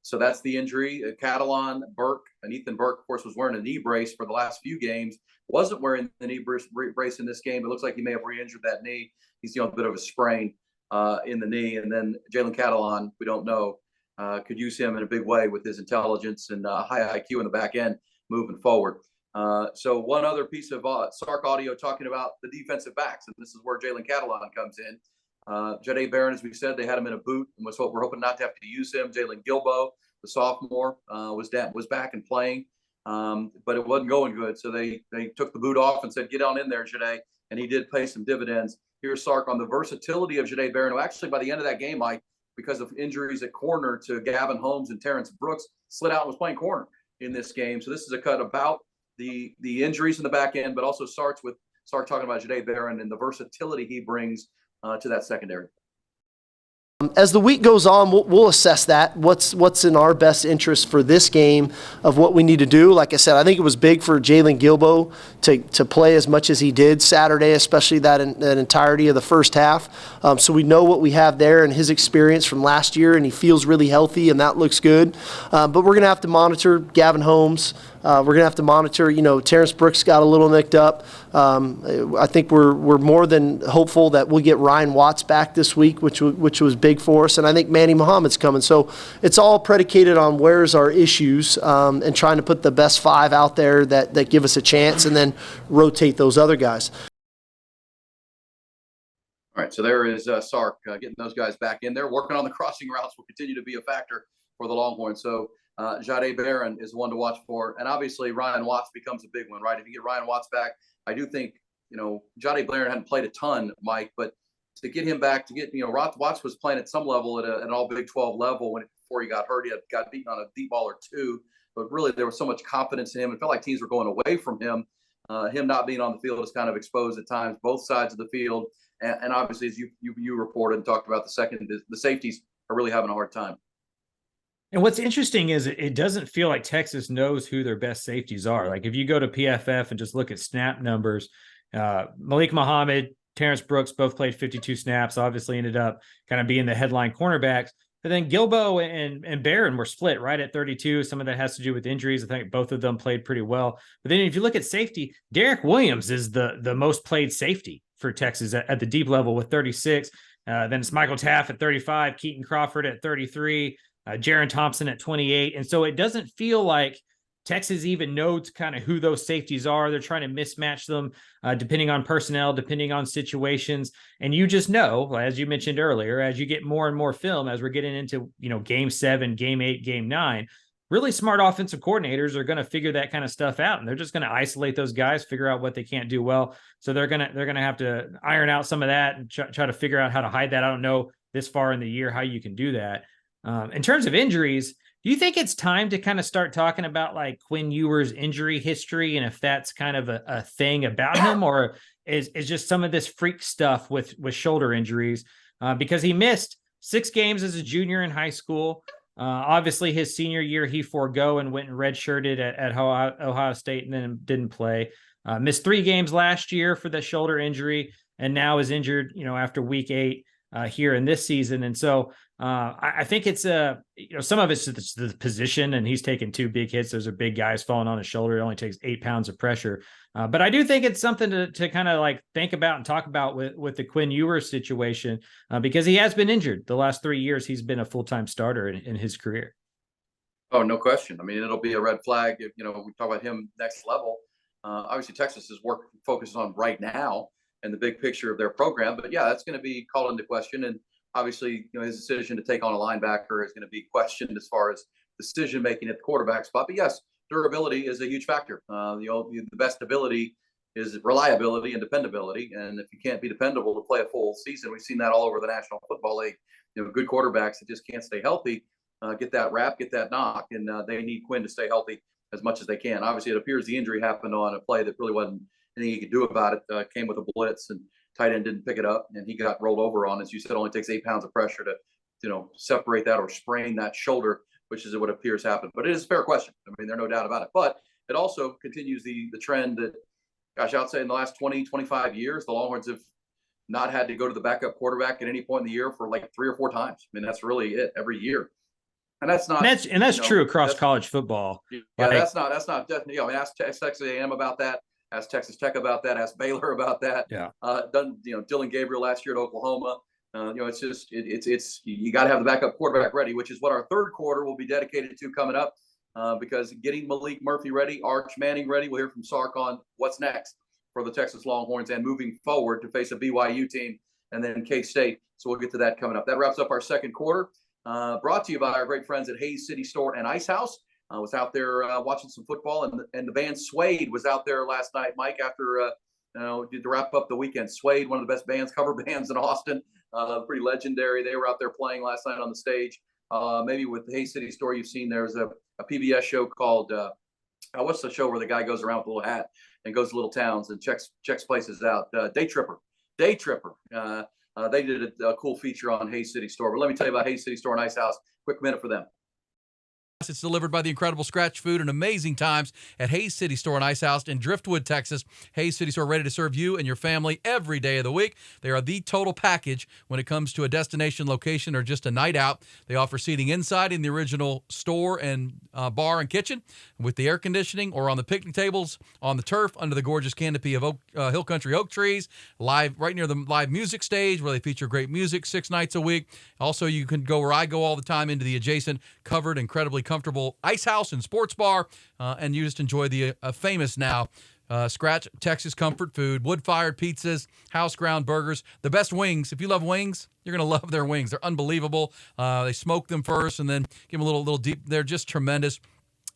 so that's the injury. Catalan, Burke, and Ethan Burke, of course, was wearing a knee brace for the last few games. Wasn't wearing the knee brace in this game. It looks like he may have re-injured that knee. He's a bit of a sprain in the knee. And then Jalen Catalan, we don't know, could use him in a big way with his intelligence and high IQ in the back end moving forward. So one other piece of Sark audio talking about the defensive backs, and this is where Jalen Catalan comes in. Jahdae Barron, as we said, they had him in a boot, and we're hoping not to have to use him. Jalen Gilbo, the sophomore, was back and playing, but it wasn't going good. So they took the boot off and said, "Get on in there, Jahdae," and he did pay some dividends. Here's Sark on the versatility of Jahdae Barron, who actually by the end of that game, Mike, because of injuries at corner to Gavin Holmes and Terrence Brooks, slid out and was playing corner in this game. So this is a cut about the injuries in the back end, but also Sark talking about Jahdae Barron and the versatility he brings to that secondary. As the week goes on, we'll assess that. What's in our best interest for this game of what we need to do. Like I said, I think it was big for Jalen Gilbo to play as much as he did Saturday, especially that entirety of the first half. So we know what we have there and his experience from last year, and he feels really healthy, and that looks good. But we're going to have to monitor Gavin Holmes. We're going to have to monitor, Terrence Brooks got a little nicked up. I think we're more than hopeful that we'll get Ryan Watts back this week, which was big for us. And I think Manny Muhammad's coming. So it's all predicated on where's our issues and trying to put the best 5 out there that give us a chance and then rotate those other guys. All right, so there is Sark getting those guys back in there. Working on the crossing routes will continue to be a factor for the Longhorns. So Jahdae Barron is one to watch for. And obviously Ryan Watts becomes a big one, right? If you get Ryan Watts back, I do think, Jahdae Barron hadn't played a ton, Mike, but to get him back, Watts was playing at some level at an all Big 12 level before he got hurt. He got beaten on a deep ball or two, but really there was so much confidence in him. It felt like teams were going away from him. Him not being on the field is kind of exposed at times, both sides of the field. And obviously, as you reported and talked about the safeties are really having a hard time. And what's interesting is it doesn't feel like Texas knows who their best safeties are. Like if you go to PFF and just look at snap numbers, Malik Muhammad, Terrence Brooks both played 52 snaps, obviously ended up kind of being the headline cornerbacks. But then Gilbo and Barron were split right at 32. Some of that has to do with injuries. I think both of them played pretty well. But then if you look at safety, Derek Williams is the most played safety for Texas at the deep level with 36. Then it's Michael Taft at 35, Keaton Crawford at 33, Jaron Thompson at 28. And so it doesn't feel like Texas even knows kind of who those safeties are. They're trying to mismatch them depending on personnel, depending on situations. And you just know, as you mentioned earlier, as you get more and more film, as we're getting into, game 7, game 8, game 9, really smart offensive coordinators are going to figure that kind of stuff out. And they're just going to isolate those guys, figure out what they can't do well. So they're going to have to iron out some of that and try to figure out how to hide that. I don't know this far in the year how you can do that. In terms of injuries, do you think it's time to kind of start talking about like Quinn Ewers' injury history and if that's kind of a thing about him, or is just some of this freak stuff with shoulder injuries? Because he missed 6 games as a junior in high school. Obviously, his senior year, he forego and went and redshirted at Ohio State and then didn't play. Missed 3 games last year for the shoulder injury and now is injured, after week 8 here in this season. And so I think it's some of it's the position, and he's taken 2 big hits. Those are big guys falling on his shoulder. It only takes 8 pounds of pressure. But I do think it's something to kind of like think about and talk about with the Quinn Ewers situation because he has been injured. The last 3 years, he's been a full-time starter in his career. Oh, no question. I mean, it'll be a red flag if, we talk about him next level. Obviously, Texas's work focuses on right now and the big picture of their program. But yeah, that's going to be called into question. And obviously, his decision to take on a linebacker is going to be questioned as far as decision-making at the quarterback spot. But yes, durability is a huge factor. The best ability is reliability and dependability. And if you can't be dependable to play a full season, we've seen that all over the National Football League. Good quarterbacks that just can't stay healthy, get that rap, get that knock. And they need Quinn to stay healthy as much as they can. Obviously, it appears the injury happened on a play that really wasn't anything he could do about it. Came with a blitz and tight end didn't pick it up and he got rolled over on. As you said, only takes 8 pounds of pressure to separate that or sprain that shoulder, which is what appears happened. But it is a fair question. I mean, there's no doubt about it. But it also continues the trend that, gosh, I'd say in the last 20, 25 years, the Longhorns have not had to go to the backup quarterback at any point in the year for like 3 or 4 times. I mean, that's really it every year. And that's not, that's true across college football. Yeah, that's not definitely. I mean, ask Texas A&M about that. Ask Texas Tech about that. Ask Baylor about that. Yeah. Done. Dylan Gabriel last year at Oklahoma. It's just it's you got to have the backup quarterback ready, which is what our third quarter will be dedicated to coming up. Because getting Malik Murphy ready, Arch Manning ready. We'll hear from Sark on what's next for the Texas Longhorns and moving forward to face a BYU team and then K-State. So we'll get to that coming up. That wraps up our second quarter. Brought to you by our great friends at Hayes City Store and Ice House. I was out there watching some football, and the band Suede was out there last night, Mike, after to wrap up the weekend. Suede, one of the best cover bands in Austin, pretty legendary. They were out there playing last night on the stage. Maybe with the Hayes City Store, you've seen there's a PBS show called what's the show where the guy goes around with a little hat and goes to little towns and checks places out? Day Tripper. They did a cool feature on Hayes City Store. But let me tell you about Hayes City Store and Ice House. Quick minute for them. It's delivered by the incredible Scratch Food and amazing times at Hayes City Store and Ice House in Driftwood, Texas. Hayes City Store, ready to serve you and your family every day of the week. They are the total package when it comes to a destination location or just a night out. They offer seating inside in the original store and bar and kitchen with the air conditioning, or on the picnic tables on the turf under the gorgeous canopy of Hill Country oak trees, live right near the live music stage where they feature great music 6 nights a week. Also, you can go where I go all the time, into the adjacent covered, incredibly comfortable Ice House and sports bar, and you just enjoy the famous now Scratch Texas comfort food, wood-fired pizzas, house-ground burgers, the best wings. If you love wings, you're going to love their wings. They're unbelievable. They smoke them first and then give them a little deep. They're just tremendous.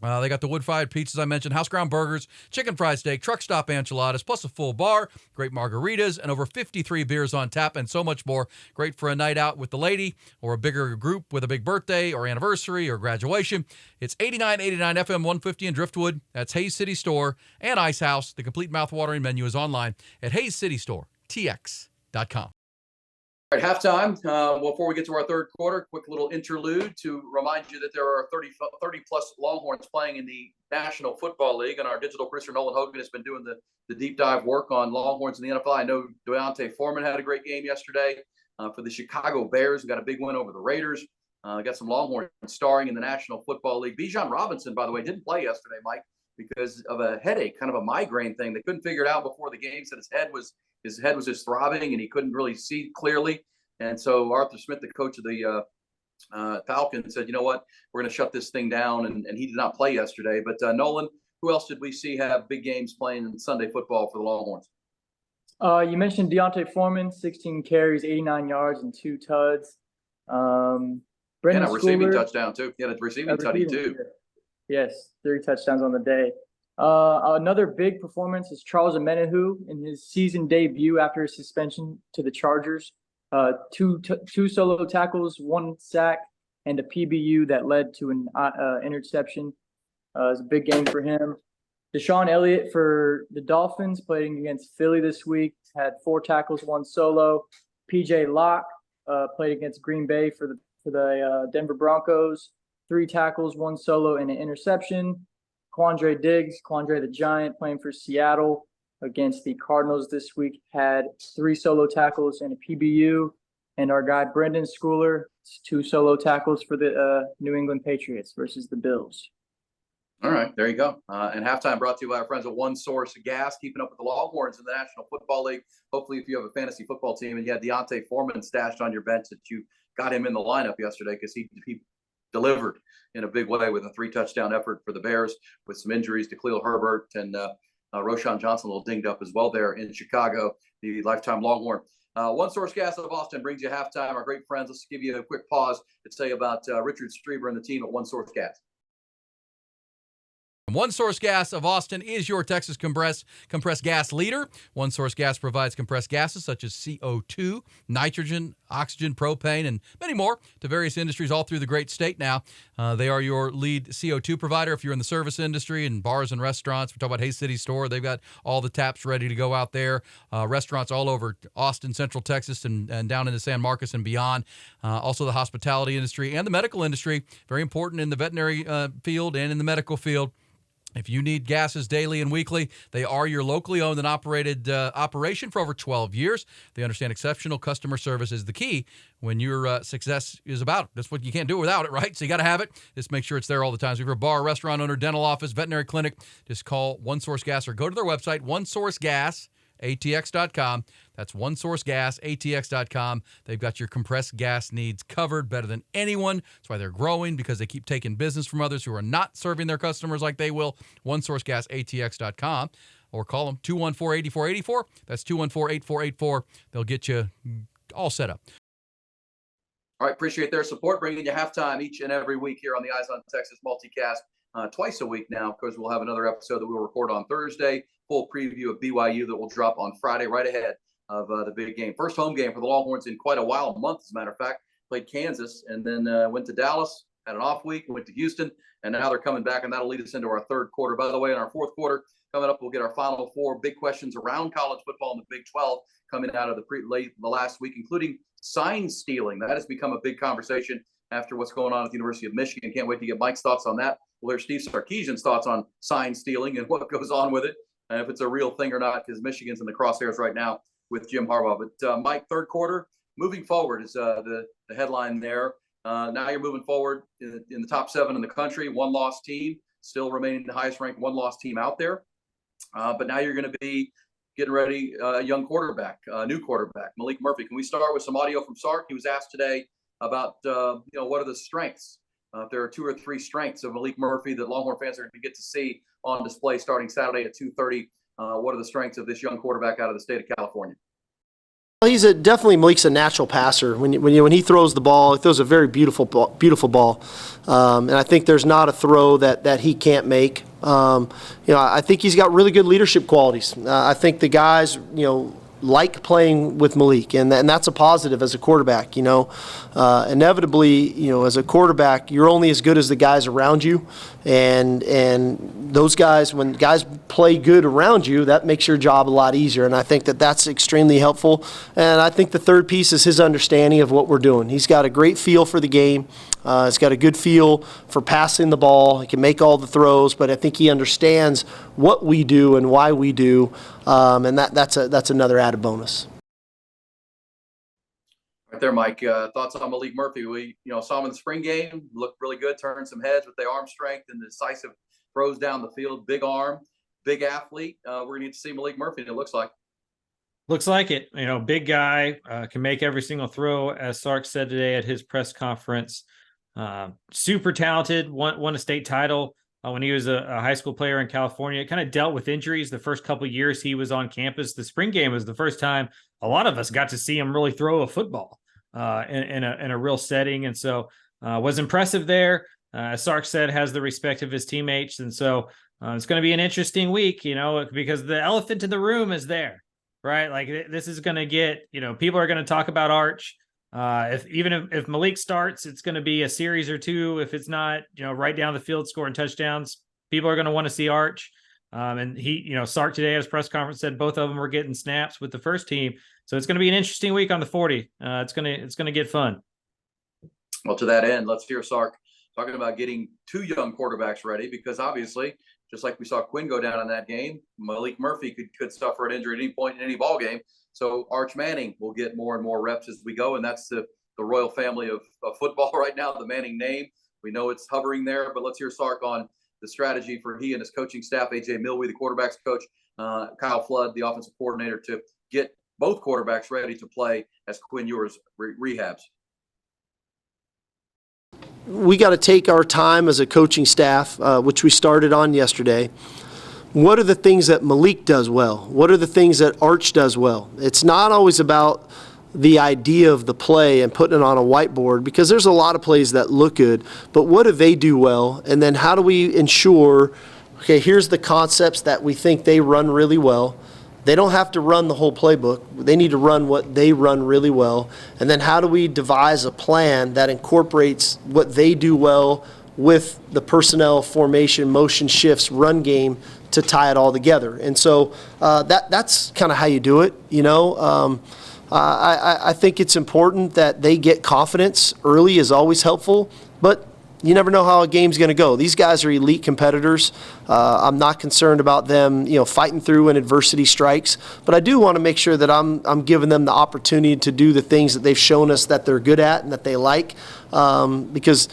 They got the wood-fired pizzas I mentioned, house-ground burgers, chicken fried steak, truck stop enchiladas, plus a full bar, great margaritas, and over 53 beers on tap, and so much more. Great for a night out with the lady or a bigger group with a big birthday or anniversary or graduation. It's 8989 FM 150 in Driftwood. That's Hayes City Store and Ice House. The complete mouth-watering menu is online at hayescitystore.tx.com. All right, halftime. Before we get to our third quarter, quick little interlude to remind you that there are 30 plus Longhorns playing in the National Football League, and our digital producer Nolan Hogan has been doing the deep dive work on Longhorns in the NFL. I know Deontay Foreman had a great game yesterday for the Chicago Bears. We got a big win over the Raiders. Got some Longhorns starring in the National Football League. Bijan Robinson, by the way, didn't play yesterday, Mike, because of a headache, kind of a migraine thing. They couldn't figure it out before the game. Said his head was just throbbing and he couldn't really see clearly. And so Arthur Smith, the coach of the Falcons, said, you know what, we're going to shut this thing down. And he did not play yesterday. But Nolan, who else did we see have big games playing in Sunday football for the Longhorns? You mentioned Deontay Foreman, 16 carries, 89 yards, and 2 tuds. And a receiving touchdown, too. Yeah, the receiving tutty, too. Yes, 3 touchdowns on the day. Another big performance is Charles Omenihu in his season debut after his suspension to the Chargers. 2 solo tackles, 1 sack, and a PBU that led to an interception. It was a big game for him. Deshaun Elliott for the Dolphins, playing against Philly this week, had 4 tackles, 1 solo. PJ Locke played against Green Bay for the Denver Broncos, 3 tackles, 1 solo, and an interception. Quandre Diggs, Quandre the Giant, playing for Seattle against the Cardinals this week, had 3 solo tackles and a PBU. And our guy Brendan Schooler, 2 solo tackles for the New England Patriots versus the Bills. All right, there you go. And halftime brought to you by our friends at One Source Gas, keeping up with the Longhorns in the National Football League. Hopefully, if you have a fantasy football team and you had Deontay Foreman stashed on your bench, that you got him in the lineup yesterday, because he delivered in a big way with a 3-touchdown effort for the Bears, with some injuries to Khalil Herbert and Roshan Johnson, a little dinged up as well there in Chicago, the lifetime Longhorn. One Source Gas of Austin brings you halftime. Our great friends, let's give you a quick pause to say about Richard Strieber and the team at One Source Gas. One Source Gas of Austin is your Texas compressed gas leader. One Source Gas provides compressed gases such as CO2, nitrogen, oxygen, propane, and many more to various industries all through the great state now. They are your lead CO2 provider if you're in the service industry and bars and restaurants. We talk about Hayes City Store. They've got all the taps ready to go out there. Restaurants all over Austin, Central Texas, and down into San Marcos and beyond. Also the hospitality industry and the medical industry, very important in the veterinary field and in the medical field. If you need gases daily and weekly, they are your locally owned and operated operation for over 12 years. They understand exceptional customer service is the key when your success is about. That's what you can't do without it, right? So you got to have it. Just make sure it's there all the time. So if you're a bar, restaurant owner, dental office, veterinary clinic, just call One Source Gas or go to their website, OneSourceGasATX.com. That's OneSourceGasATX.com. They've got your compressed gas needs covered better than anyone. That's why they're growing, because they keep taking business from others who are not serving their customers like they will. OneSourceGasATX.com. Or call them 214-8484. That's 214-8484. They'll get you all set up. All right, appreciate their support, bringing you halftime each and every week here on the Eyes on Texas multicast. Twice a week now, because we'll have another episode that we'll record on Thursday. Full preview of BYU that will drop on Friday, right ahead of the big game. First home game for the Longhorns in quite a while, a month as a matter of fact. Played Kansas and then went to Dallas, had an off week, went to Houston, and now they're coming back, and that'll lead us into our third quarter. By the way, in our fourth quarter, coming up, we'll get our final four big questions around college football in the Big 12 coming out of the last week, including sign stealing. That has become a big conversation after what's going on at the University of Michigan. Can't wait to get Mike's thoughts on that. We'll hear Steve Sarkisian's thoughts on sign stealing and what goes on with it, and if it's a real thing or not, because Michigan's in the crosshairs right now with Jim Harbaugh. But Mike, third quarter, moving forward is the headline there. Now you're moving forward in the top 7 in the country, one-loss team, still remaining the highest-ranked one-loss team out there. But now you're going to be getting ready, a young quarterback, a new quarterback, Malik Murphy. Can we start with some audio from Sark? He was asked today about, what are the strengths? If there are 2 or 3 strengths of Malik Murphy that Longhorn fans are going to get to see on display starting Saturday at 2:30, what are the strengths of this young quarterback out of the state of California? He's definitely Malik's a natural passer. When he throws the ball, he throws a very beautiful ball, and I think there's not a throw that he can't make. I think he's got really good leadership qualities. I think the guys, like playing with Malik, and that's a positive as a quarterback. Inevitably, as a quarterback, you're only as good as the guys around you, and those guys, when guys play good around you, that makes your job a lot easier. And I think that's extremely helpful. And I think the third piece is his understanding of what we're doing. He's got a great feel for the game. He's got a good feel for passing the ball. He can make all the throws, but I think he understands what we do and why we do, and that's another added bonus. Right there, Mike. Thoughts on Malik Murphy? We saw him in the spring game, looked really good, turned some heads with the arm strength and the decisive throws down the field. Big arm, big athlete. We're going to need to see Malik Murphy, it looks like. Looks like it. Big guy, can make every single throw, as Sark said today at his press conference. Super talented, won a state title when he was a high school player in California. Kind of dealt with injuries the first couple of years he was on campus. The spring game was the first time a lot of us got to see him really throw a football in a real setting. And so was impressive there. As Sark said, has the respect of his teammates. And so it's going to be an interesting week, because the elephant in the room is there, right? Like this is going to get, people are going to talk about Arch. If Malik starts, it's going to be a series or two. If it's not, right down the field scoring touchdowns, people are going to want to see Arch. And he, Sark today at his press conference said both of them were getting snaps with the first team. So it's going to be an interesting week on the 40. It's going to get fun. Well, to that end, let's hear Sark talking about getting 2 young quarterbacks ready, because obviously, just like we saw Quinn go down in that game, Malik Murphy could suffer an injury at any point in any ball game. So Arch Manning will get more and more reps as we go, and that's the royal family of football right now, the Manning name. We know it's hovering there, but let's hear Sark on the strategy for he and his coaching staff, A.J. Milwee, the quarterback's coach, Kyle Flood, the offensive coordinator, to get both quarterbacks ready to play as Quinn Ewers rehabs. We got to take our time as a coaching staff, which we started on yesterday. What are the things that Malik does well? What are the things that Arch does well? It's not always about the idea of the play and putting it on a whiteboard, because there's a lot of plays that look good, but what do they do well? And then how do we ensure okay, here's the concepts that we think they run really well. They don't have to run the whole playbook. They need to run what they run really well. And then how do we devise a plan that incorporates what they do well with the personnel, formation, motion shifts, run game to tie it all together? And so that's kind of how you do it, you know. I think it's important that they get confidence early is always helpful, but you never know how a game's going to go. These guys are elite competitors. I'm not concerned about them, you know, fighting through when adversity strikes. But I do want to make sure that I'm giving them the opportunity to do the things that they've shown us that they're good at and that they like. Because,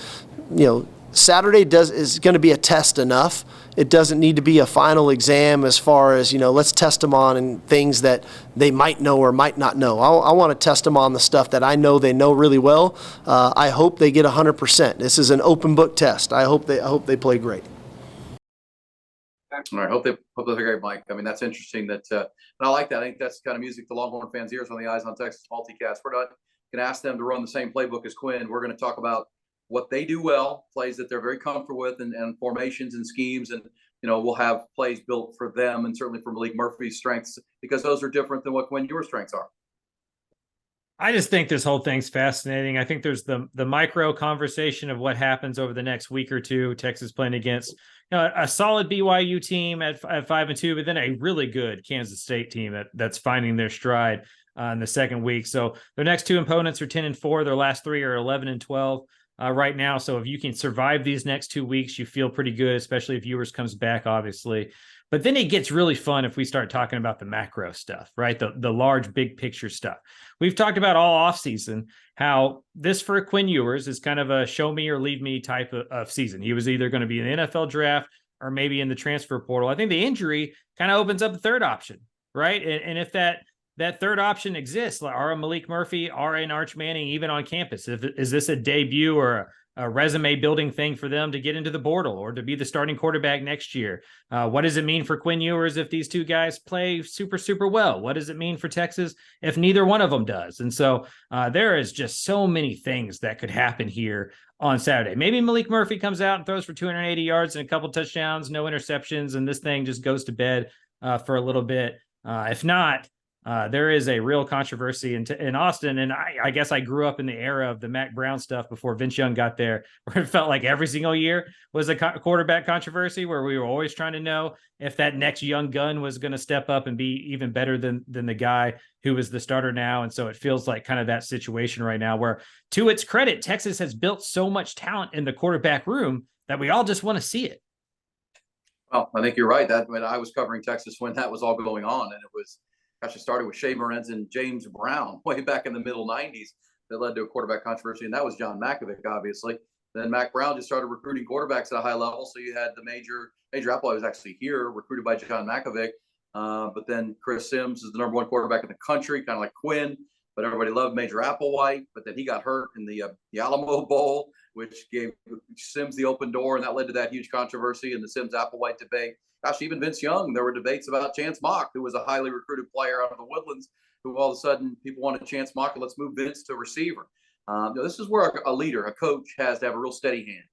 you know, Saturday is going to be a test enough. It doesn't need to be a final exam as far as, you know, let's test them on things that they might know or might not know. I want to test them on the stuff that I know they know really well. I hope they get 100%. This is an open book test. I hope they play great. All right, hope they play great, Mike. I mean, that's interesting. And I like that. I think that's kind of music to Longhorn fans' ears on the Eyes on Texas multicast. We're not going to ask them to run the same playbook as Quinn. We're going to talk about what they do well, plays that they're very comfortable with, and formations and schemes. And, you know, we'll have plays built for them and certainly for Malik Murphy's strengths, because those are different than what Quinn your strengths are. I just think this whole thing's fascinating. I think there's the micro conversation of what happens over the next week or two. Texas playing against, you know, a solid BYU team at 5-2, but then a really good Kansas State team that's finding their stride in the second week. So their next two opponents are 10-4. Their last three are 11-12. Right now. So if you can survive these next 2 weeks, you feel pretty good, especially if Ewers comes back, obviously. But then it gets really fun if we start talking about the macro stuff, right? The large, big picture stuff. We've talked about all offseason how this for Quinn Ewers is kind of a show me or leave me type of season. He was either going to be in the NFL draft or maybe in the transfer portal. I think the injury kind of opens up the third option, right? And if that third option exists, are a Malik Murphy, are an Arch Manning even on campus? Is this a debut or a resume building thing for them to get into the portal or to be the starting quarterback next year? What does it mean for Quinn Ewers if these two guys play super, super well? What does it mean for Texas if neither one of them does? And so there is just so many things that could happen here on Saturday. Maybe Malik Murphy comes out and throws for 280 yards and a couple touchdowns, no interceptions, and this thing just goes to bed for a little bit. If not, there is a real controversy in Austin. And I guess I grew up in the era of the Mac Brown stuff before Vince Young got there, where it felt like every single year was a quarterback controversy, where we were always trying to know if that next young gun was going to step up and be even better than the guy who is the starter now. And so it feels like kind of that situation right now where, to its credit, Texas has built so much talent in the quarterback room that we all just want to see it. Well, I think you're right. That when I was covering Texas when that was all going on, and it was, gosh, it started with Shea Morenz and James Brown way back in the middle 90s that led to a quarterback controversy, and that was John Mackovic, obviously. Then Mac Brown just started recruiting quarterbacks at a high level, so you had the Major Applewhite was actually here, recruited by John Mackovic. But then Chris Sims is the number one quarterback in the country, kind of like Quinn, but everybody loved Major Applewhite. But then he got hurt in the Alamo Bowl, which gave Sims the open door, and that led to that huge controversy in the Sims-Applewhite debate. Gosh, even Vince Young, there were debates about Chance Mock, who was a highly recruited player out of the Woodlands, who all of a sudden people wanted Chance Mock, and let's move Vince to receiver. This is where a leader, a coach, has to have a real steady hand.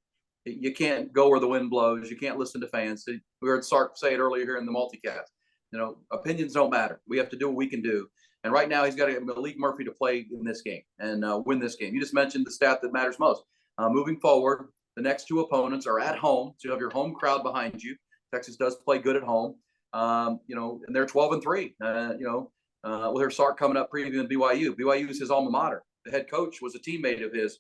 You can't go where the wind blows. You can't listen to fans. We heard Sark say it earlier here in the multicast. You know, opinions don't matter. We have to do what we can do. And right now, he's got to get Malik Murphy to play in this game and win this game. You just mentioned the stat that matters most. Moving forward, the next two opponents are at home, so you have your home crowd behind you. Texas does play good at home, you know, and they're 12-3. With their Sark coming up previewing BYU. BYU is his alma mater. The head coach was a teammate of his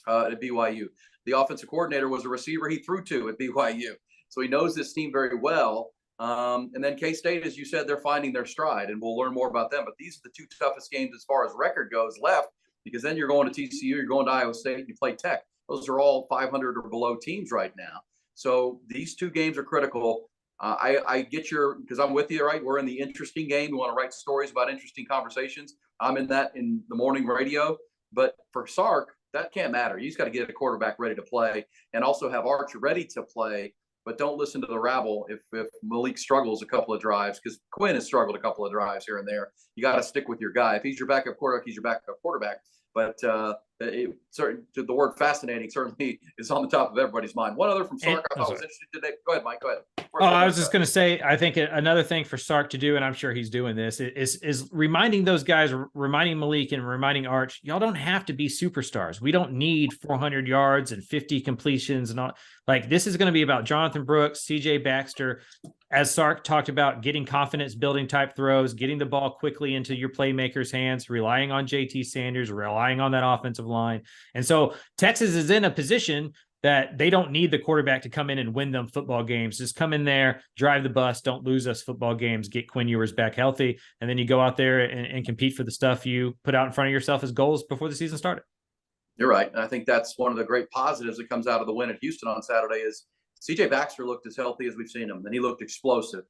at BYU. The offensive coordinator was a receiver he threw to at BYU. So he knows this team very well. And then K-State, as you said, they're finding their stride, and we'll learn more about them. But these are the two toughest games as far as record goes left, because then you're going to TCU, you're going to Iowa State, you play Tech. Those are all 500 or below teams right now. So these two games are critical. I get because I'm with you, right? We're in the interesting game. We want to write stories about interesting conversations. I'm in that in the morning radio. But for Sark, that can't matter. You just got to get a quarterback ready to play and also have Archer ready to play. But don't listen to the rabble if Malik struggles a couple of drives, because Quinn has struggled a couple of drives here and there. You got to stick with your guy. If he's your backup quarterback, he's your backup quarterback. But the word fascinating certainly is on the top of everybody's mind. One other from Sark I thought was sorry. interesting today. Go ahead, Mike. Go ahead. Oh, I was just going to say, I think another thing for Sark to do, and I'm sure he's doing this, is reminding those guys, reminding Malik and reminding Arch, y'all don't have to be superstars. We don't need 400 yards and 50 completions and all. Like, this is going to be about Jonathan Brooks, CJ Baxter, as Sark talked about, getting confidence building type throws, getting the ball quickly into your playmakers' hands, relying on JT Sanders, relying on that offensive line. And so Texas is in a position that they don't need the quarterback to come in and win them football games. Just come in there, drive the bus, don't lose us football games, get Quinn Ewers back healthy, and then you go out there and compete for the stuff you put out in front of yourself as goals before the season started. You're right. And I think that's one of the great positives that comes out of the win at Houston on Saturday is CJ Baxter looked as healthy as we've seen him, and he looked explosive.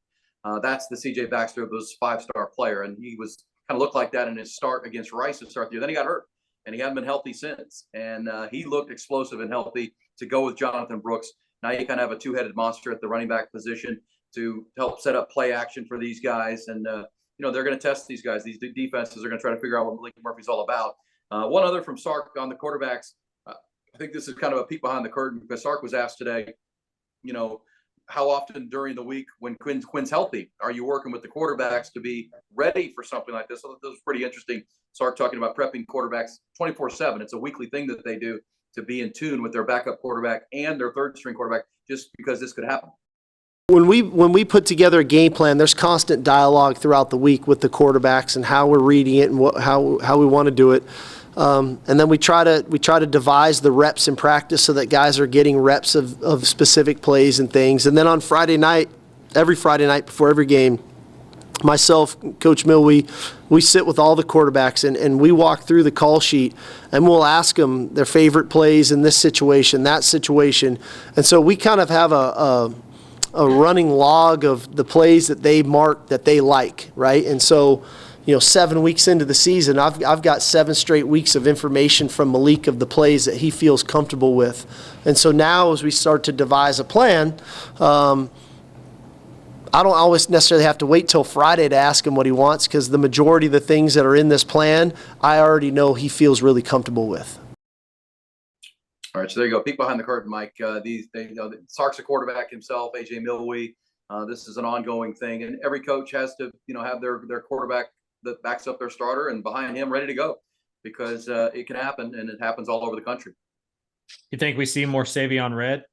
That's the CJ Baxter of those five-star player, and he was kind of looked like that in his start against Rice to start the year. Then he got hurt, and he hadn't been healthy since. And he looked explosive and healthy to go with Jonathan Brooks. Now you kind of have a two-headed monster at the running back position to help set up play action for these guys. And, they're going to test these guys. These defenses are going to try to figure out what Malik Murphy's all about. One other from Sark on the quarterbacks. I think this is kind of a peek behind the curtain because Sark was asked today, how often during the week when Quinn's healthy, are you working with the quarterbacks to be ready for something like this? So that was pretty interesting. Sark talking about prepping quarterbacks 24/7. It's a weekly thing that they do to be in tune with their backup quarterback and their third string quarterback, just because this could happen. When we put together a game plan, there's constant dialogue throughout the week with the quarterbacks and how we're reading it and how we want to do it. And then we try to devise the reps in practice so that guys are getting reps of specific plays and things. And then on Friday night, every Friday night before every game, myself, Coach Mill, we sit with all the quarterbacks and we walk through the call sheet and we'll ask them their favorite plays in this situation, that situation. And so we kind of have a running log of the plays that they mark that they like, right? And so 7 weeks into the season, I've got 7 straight weeks of information from Malik of the plays that he feels comfortable with. And so now as we start to devise a plan, I don't always necessarily have to wait till Friday to ask him what he wants because the majority of the things that are in this plan, I already know he feels really comfortable with. All right, so there you go. Peek behind the curtain, Mike. Sark's a quarterback himself, AJ Milwee. This is an ongoing thing, and every coach has to, have their quarterback that backs up their starter and behind him ready to go because it can happen, and it happens all over the country. You think we see more Savion Red?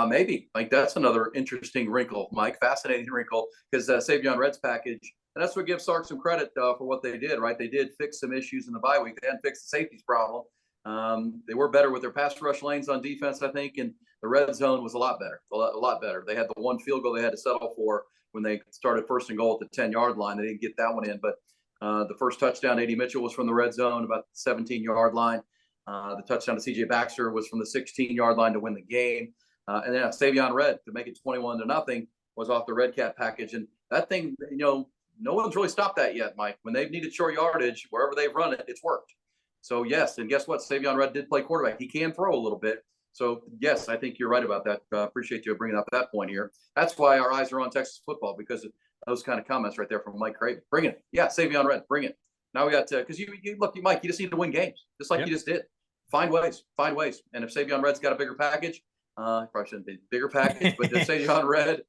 Maybe. Like that's another interesting wrinkle, Mike. Fascinating wrinkle because Savion Red's package, and that's what gives Sark some credit for what they did. Right, they did fix some issues in the bye week. They hadn't fixed the safeties problem. They were better with their pass rush lanes on defense, I think, and the red zone was a lot better. A lot better. They had the one field goal they had to settle for when they started first and goal at the 10-yard line. They didn't get that one in, but the first touchdown, A.D. Mitchell, was from the red zone, about the 17-yard line. The touchdown to C.J. Baxter was from the 16-yard line to win the game. And then Savion Red to make it 21-0 was off the Red Cat package. And that thing, no one's really stopped that yet, Mike. When they've needed short yardage, wherever they've run it, it's worked. So, yes, and guess what? Savion Red did play quarterback. He can throw a little bit. So, yes, I think you're right about that. Appreciate you bringing up that point here. That's why our eyes are on Texas football, because of those kind of comments right there from Mike Craven. Bring it. Yeah, Savion Red, bring it. Now we got to – because you look, Mike, you just need to win games, just like you just did. Find ways. And if Savion Red's got a bigger package, probably shouldn't be bigger package, but if Savion Red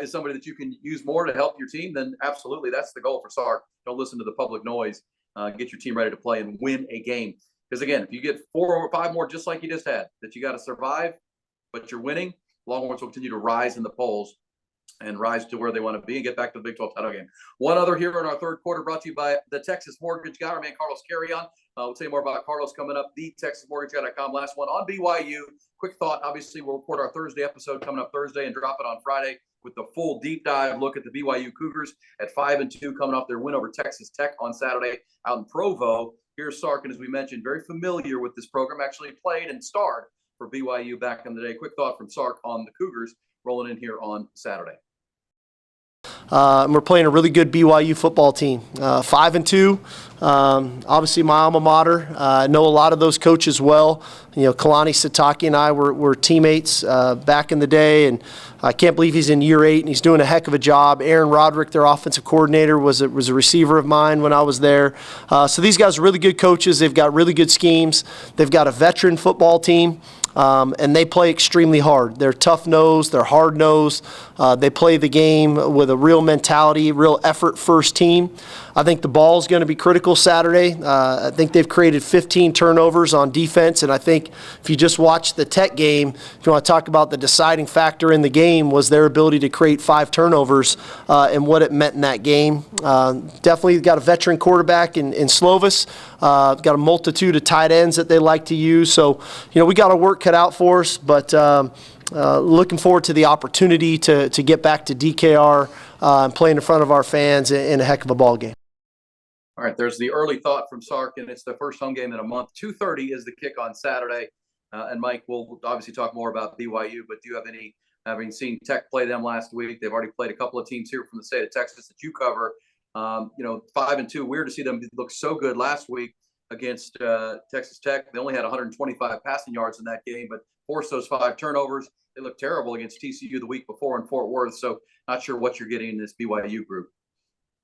is somebody that you can use more to help your team, then absolutely that's the goal for Sark. Don't listen to the public noise. Get your team ready to play and win a game. Because, again, if you get 4 or 5 more just like you just had, that you got to survive, but you're winning, Longhorns will continue to rise in the polls and rise to where they want to be and get back to the Big 12 title game. One other here in our third quarter brought to you by the Texas Mortgage Guy, our man Carlos Carrion. We'll tell you more about Carlos coming up, thetexasmortgageguy.com. Last one on BYU. Quick thought, obviously, we'll report our Thursday episode coming up Thursday and drop it on Friday with the full deep dive look at the BYU Cougars at 5-2 coming off their win over Texas Tech on Saturday out in Provo. Here's Sark, and as we mentioned, very familiar with this program, actually played and starred for BYU back in the day. Quick thought from Sark on the Cougars rolling in here on Saturday. And we're playing a really good BYU football team, 5-2. Obviously, my alma mater. I know a lot of those coaches well. You know, Kalani Sitake and I were teammates back in the day, and I can't believe he's in year 8 and he's doing a heck of a job. Aaron Roderick, their offensive coordinator, was a receiver of mine when I was there. So these guys are really good coaches. They've got really good schemes. They've got a veteran football team. And they play extremely hard. They're tough-nosed, they're hard-nosed. They play the game with a real mentality, real effort-first team. I think the ball is going to be critical Saturday. I think they've created 15 turnovers on defense, and I think if you just watch the Tech game, if you want to talk about the deciding factor in the game was their ability to create 5 turnovers and what it meant in that game. Definitely got a veteran quarterback in Slovis. Got a multitude of tight ends that they like to use. So, you know, we got our work cut out for us, but looking forward to the opportunity to get back to DKR and play in front of our fans in a heck of a ball game. All right, there's the early thought from Sark, and it's the first home game in a month. 2:30 is the kick on Saturday. And Mike, we'll obviously talk more about BYU, but do you have any, having seen Tech play them last week, they've already played a couple of teams here from the state of Texas that you cover. 5-2, weird to see them look so good last week against Texas Tech. They only had 125 passing yards in that game, but forced those 5 turnovers. They looked terrible against TCU the week before in Fort Worth. So not sure what you're getting in this BYU group.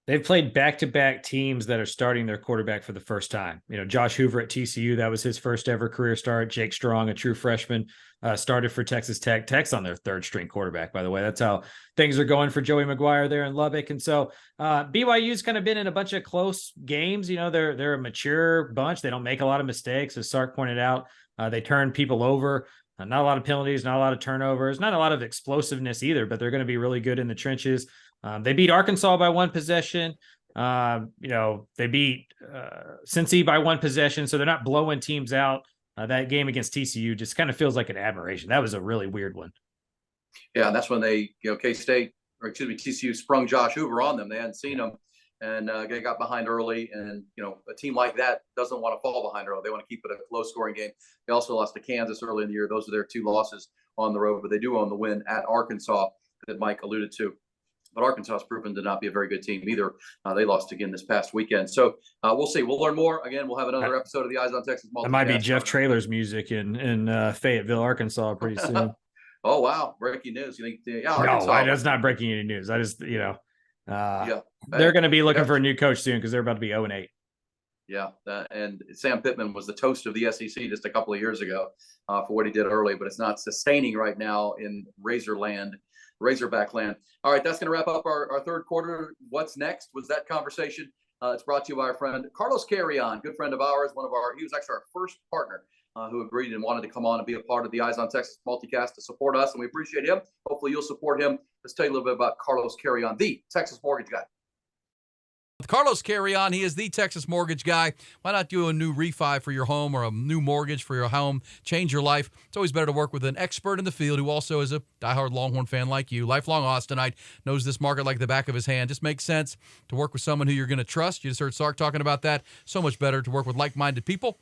They've played back-to-back teams that are starting their quarterback for the first time. You know, Josh Hoover at TCU, that was his first ever career start. Jake Strong, a true freshman, started for Texas Tech. Tech's on their 3rd-string quarterback, by the way. That's how things are going for Joey McGuire there in Lubbock. And so BYU's kind of been in a bunch of close games. You know, they're a mature bunch. They don't make a lot of mistakes, as Sark pointed out. They turn people over. Not a lot of penalties, not a lot of turnovers, not a lot of explosiveness either, but they're going to be really good in the trenches. They beat Arkansas by 1 possession. They beat Cincy by 1 possession, so they're not blowing teams out. That game against TCU just kind of feels like an aberration. That was a really weird one. Yeah, that's when TCU sprung Josh Hoover on them. They hadn't seen him, and they got behind early. And, a team like that doesn't want to fall behind early. They want to keep it a low-scoring game. They also lost to Kansas early in the year. Those are their 2 losses on the road, but they do own the win at Arkansas that Mike alluded to. But Arkansas has proven to not be a very good team either. They lost again this past weekend. So we'll see. We'll learn more. Again, we'll have another episode of the Eyes on Texas. That might be Jeff Traylor's music in Fayetteville, Arkansas pretty soon. Oh, wow. Breaking news. You think? Yeah, no, that's not breaking any news. I just, they're going to be looking for a new coach soon because they're about to be 0-8. Yeah, and Sam Pittman was the toast of the SEC just a couple of years ago for what he did early, but it's not sustaining right now in Razorback land. All right, that's going to wrap up our 3rd quarter. What's next was that conversation. It's brought to you by our friend Carlos Carrion, good friend of ours. He was actually our first partner who agreed and wanted to come on and be a part of the Eyes on Texas multicast to support us, and we appreciate him. Hopefully you'll support him. Let's tell you a little bit about Carlos Carrion, the Texas mortgage guy. Carlos Carrion, he is the Texas mortgage guy. Why not do a new refi for your home or a new mortgage for your home? Change your life. It's always better to work with an expert in the field who also is a diehard Longhorn fan like you. Lifelong Austinite, knows this market like the back of his hand. Just makes sense to work with someone who you're going to trust. You just heard Sark talking about that. So much better to work with like-minded people.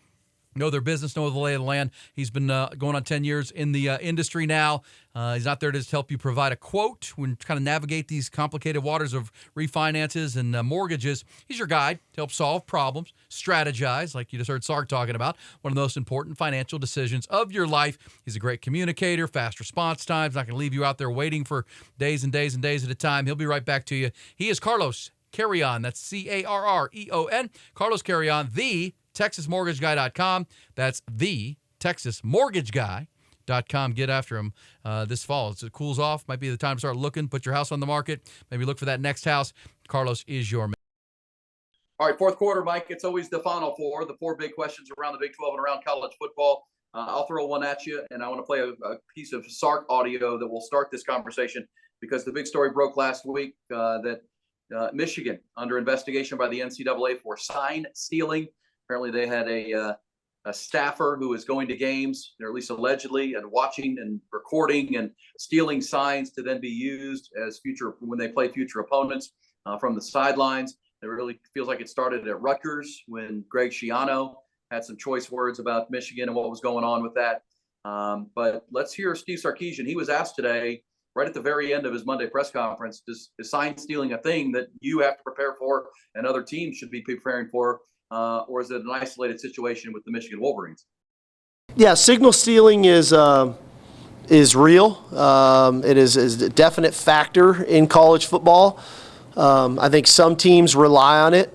Know their business, know the lay of the land. He's been going on 10 years in the industry now. He's not there to just help you provide a quote when kind of navigate these complicated waters of refinances and mortgages. He's your guide to help solve problems, strategize, like you just heard Sark talking about, one of the most important financial decisions of your life. He's a great communicator, fast response times, not going to leave you out there waiting for days and days and days at a time. He'll be right back to you. He is Carlos Carrion. That's Carreon. Carlos Carrion, the TexasMortgageGuy.com. That's the TexasMortgageGuy.com. Get after him this fall. As it cools off, might be the time to start looking, put your house on the market, maybe look for that next house. Carlos is your man. All right, 4th quarter, Mike. It's always the Final Four, the 4 big questions around the Big 12 and around college football. I'll throw one at you, and I want to play a piece of Sark audio that will start this conversation because the big story broke last week that Michigan under investigation by the NCAA for sign stealing. Apparently, they had a staffer who was going to games, or at least allegedly, and watching and recording and stealing signs to then be used as when they play future opponents from the sidelines. It really feels like it started at Rutgers when Greg Schiano had some choice words about Michigan and what was going on with that. But let's hear Steve Sarkisian. He was asked today right at the very end of his Monday press conference, is sign stealing a thing that you have to prepare for and other teams should be preparing for, or is it an isolated situation with the Michigan Wolverines? Yeah, signal stealing is real. It is a definite factor in college football. I think some teams rely on it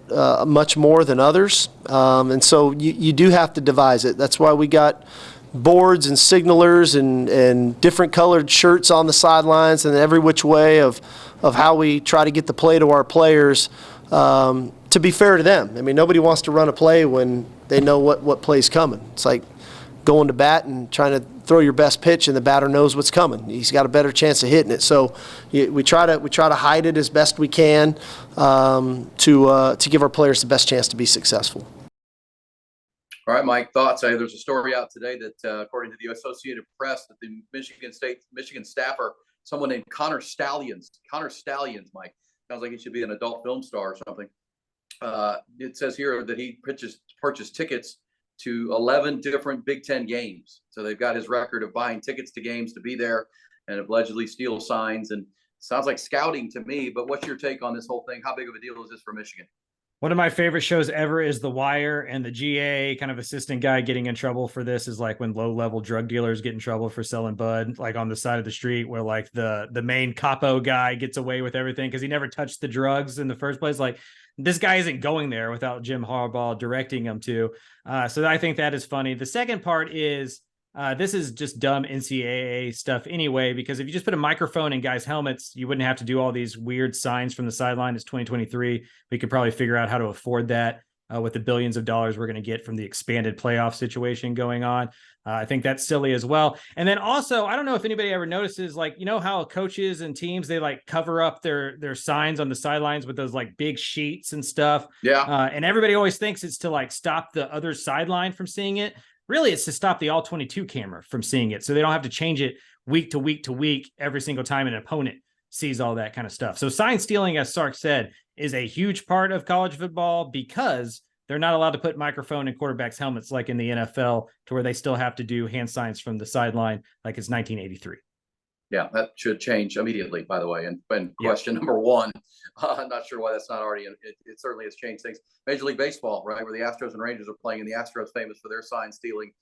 much more than others, and so you do have to devise it. That's why we got boards and signalers and different colored shirts on the sidelines and every which way of how we try to get the play to our players, to be fair to them. I mean, nobody wants to run a play when they know what play's coming. It's like going to bat and trying to throw your best pitch and the batter knows what's coming. He's got a better chance of hitting it. So we try to hide it as best we can, to give our players the best chance to be successful. All right, Mike, thoughts? There's a story out today that, according to the Associated Press, that the Michigan staffer, someone named Connor Stallions, Mike, sounds like he should be an adult film star or something. It says here that he purchased tickets to 11 different Big Ten games. So they've got his record of buying tickets to games to be there and allegedly steal signs. And sounds like scouting to me, but what's your take on this whole thing? How big of a deal is this for Michigan? One of my favorite shows ever is The Wire, and the GA kind of assistant guy getting in trouble for this is like when low-level drug dealers get in trouble for selling bud, like on the side of the street, where like the main capo guy gets away with everything because he never touched the drugs in the first place. Like, this guy isn't going there without Jim Harbaugh directing him to. So I think that is funny. The second part is, this is just dumb NCAA stuff anyway, because if you just put a microphone in guys' helmets, you wouldn't have to do all these weird signs from the sideline. It's 2023. We could probably figure out how to afford that with the billions of dollars we're going to get from the expanded playoff situation going on. I think that's silly as well. And then also, I don't know if anybody ever notices, like, you know how coaches and teams, they like cover up their signs on the sidelines with those like big sheets and stuff. Yeah. And everybody always thinks it's to like stop the other sideline from seeing it. Really, it's to stop the all 22 camera from seeing it, so they don't have to change it week to week to week every single time an opponent sees all that kind of stuff. So sign stealing, as Sark said, is a huge part of college football because they're not allowed to put microphone in quarterbacks' helmets like in the NFL, to where they still have to do hand signs from the sideline like it's 1983. Yeah, that should change immediately, by the way. And question number one, I'm not sure why that's not already, it certainly has changed things. Major League Baseball, right, where the Astros and Rangers are playing, and the Astros famous for their sign stealing.